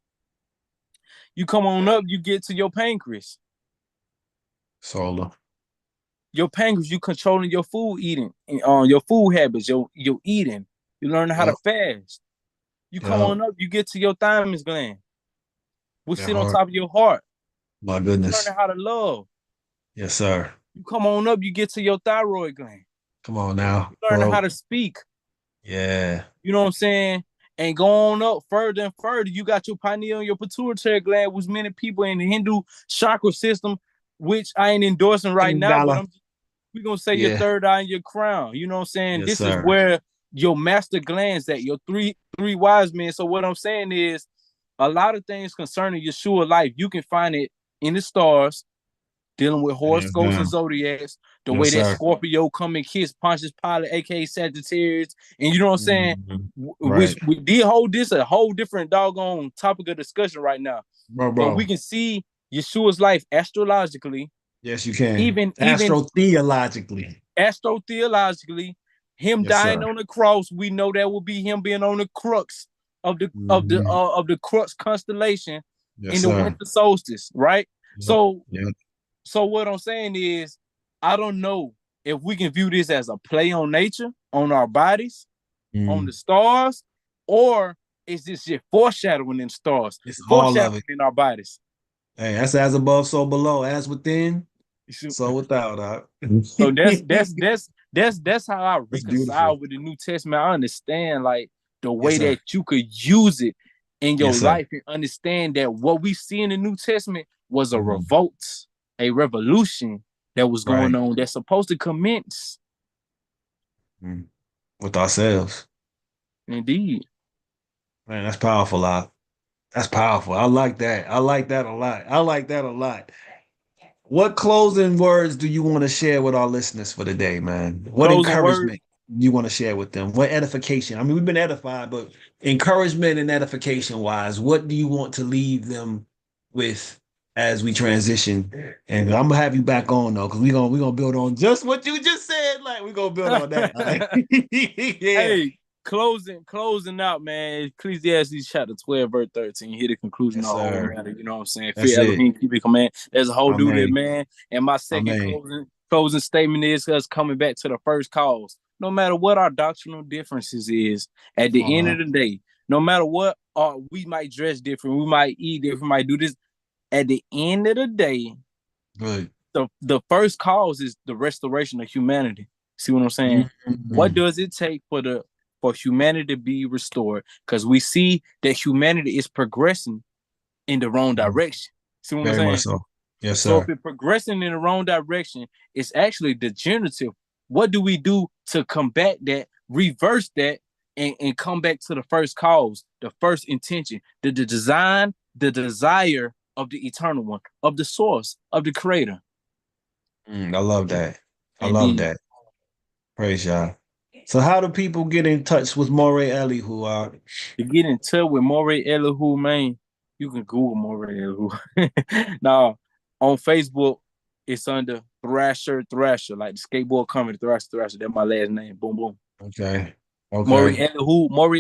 You come on up, you get to your pancreas. Solar. Your pancreas, you controlling your food eating, your food habits, your eating. You learn how to Yep. fast. You come Yep. on up, you get to your thymus gland, which That sit on heart. top of your heart. My You goodness. learning how to love. Yes, sir. You come on up, you get to your thyroid gland. Come on now. You learning how Bro. to speak. Yeah. You know what I'm saying? And go on up further and further. You got your pineal and your pituitary gland, which many people in the Hindu chakra system, which I ain't endorsing right now, but Dollar. we're gonna say your Yeah. third eye and your crown. You know what I'm saying? Yes, This is sir. where your master glands at, your three wise men. So what I'm saying is, a lot of things concerning Yeshua life, you can find it in the stars, dealing with Hands horoscopes and down. zodiacs, the way Yes, that sir. Scorpio come and kiss Pontius Pilate, aka Sagittarius, and you know what I'm saying? Mhm. Which Right. we did hold this a whole different doggone topic of discussion right now. But we Bro. can see Yeshua's life astrologically, Yes, you can. even Astrotheologically. astrotheologically. Him Yes, dying sir. on the cross, we know that will be him being on the crux Mhm. of the crux constellation Yes, in the sir. winter solstice, right? Yep. So Yep. So what I'm saying is, I don't know if we can view this as a play on nature, on our bodies, on the Mm. stars, or is this just foreshadowing in stars, It's all of foreshadowing it. in our bodies? Hey, that's as above, so below. As within, so without. So that's how I That's beautiful. reconcile with the New Testament. I understand like the Yes, way sir. that you could use it in your Yes, sir. life, and understand that what we see in the New Testament was a Mhm. revolt, a revolution that was going Right. on that's supposed to commence. Mm. With ourselves. Indeed. Man, that's powerful, Lot. That's powerful. I like that. I like that a lot. I like that a lot. What closing words do you want to share with our listeners for today, man? What Closing word. encouragement you want to share with them? What edification? I mean, we've been edified, but encouragement and edification wise, what do you want to leave them with as we transition? And I'm gonna have you back on though, because we're gonna build on just what you just said. Like we're gonna build on that. Like, yeah. Hey, closing out, man. Ecclesiastes chapter 12, verse 13. Here the conclusion Yes, of the whole sir. matter. You know what I'm saying? That's Fear it. Elohim, keep it command. There's a whole duty, Amen. man. And my second Amen. closing statement is us coming back to the first cause. No matter what our doctrinal differences is, at Come the on end now. of the day, no matter what, we might dress different, we might eat different, we might do this. At the end of the day, Good. the first cause is the restoration of humanity. See what I'm saying? What Mhm. does it take for humanity to be restored? Because we see that humanity is progressing in the wrong direction. See what I'm Very much saying? so. Yes, So if sir. it's progressing in the wrong direction, it's actually degenerative. What do we do to combat that, reverse that, and come back to the first cause, the first intention, the design, the desire of the eternal one, of the source, of the creator? I love that. I love Indeed. that. Praise y'all. So how do people get in touch with Moreh Elihu? To get in touch with Moreh Elihu, man, you can Google Moreh Elihu. Now, on Facebook, it's under Thrasher, like the skateboard company, Thrasher. That's my last name. Boom, boom. Okay. Moreh Okay.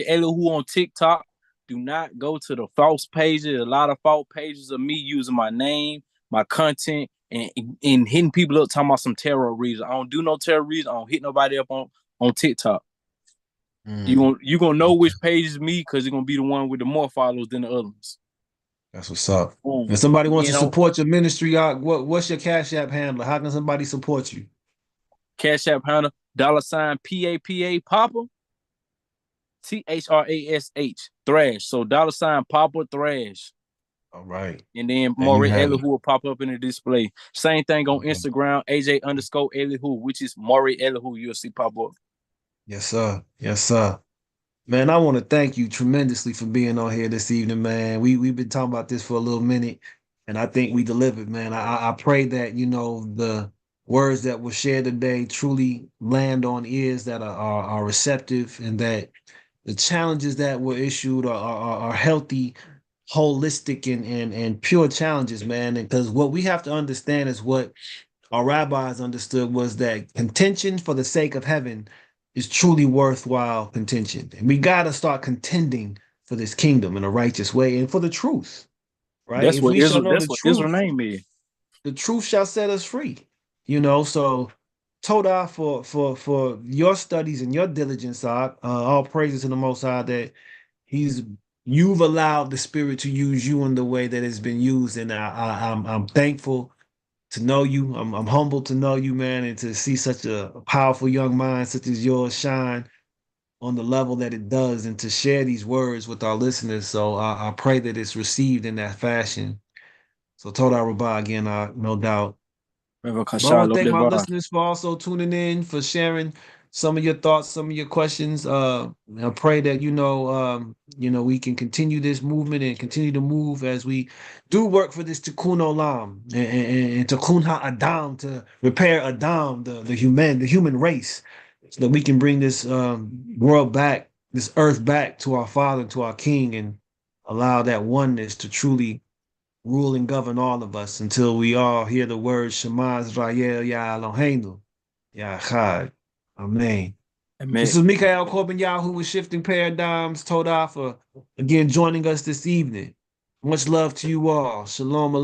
Elihu on TikTok. Do not go to the false pages. A lot of false pages of me using my name, my content, and hitting people up talking about some terror reasons. I don't do no terror reasons. I don't hit nobody up on TikTok. You gonna know which page is me because you're gonna be the one with the more followers than the other ones. That's what's up. Boom. If somebody wants You to know, support your ministry, what's your Cash App handler? How can somebody support you? Cash App Hunter, $ PAPA Papa, THRASH Thrash. So $ Papa Thrash. All right. And then There you Moreh have it. Elihu will pop up in the display. Same thing on Okay. Instagram, AJ_Elihu, which is Moreh Elihu. You'll see pop up. Yes, sir. Yes, sir. Man, I want to thank you tremendously for being on here this evening, man. We've been talking about this for a little minute, and I think we delivered, man. I pray that the words that were shared today truly land on ears that are receptive, and that the challenges that were issued are healthy, holistic, and pure challenges, man. Because what we have to understand is what our rabbis understood was that contention for the sake of heaven is truly worthwhile contention. And we got to start contending for this kingdom in a righteous way and for the truth, right? That's If what we shall Israel. know That's what Israel name is. the truth shall set us free. So Toda for your studies and your diligence, all praises to the Most High that you've allowed the Spirit to use you in the way that it's been used, and I'm thankful to know you. I'm humbled to know you, man, and to see such a powerful young mind such as yours shine on the level that it does, and to share these words with our listeners. So I pray that it's received in that fashion. So Toda Rabah again, no doubt. But I want to thank my listeners for also tuning in, for sharing some of your thoughts, some of your questions. I pray that we can continue this movement and continue to move as we do work for this Tikkun Olam and Tikkun HaAdam, to repair Adam, the human race, so that we can bring this world back, this earth back to our Father, to our King, and allow that oneness to truly rule and govern all of us until we all hear the word Shema Israel Ya Eloheinu Ya Echad. Amen. This is Mikael Corbin Yahoo with Shifting Paradigms. Toda for again joining us this evening. Much love to you all. Shalom.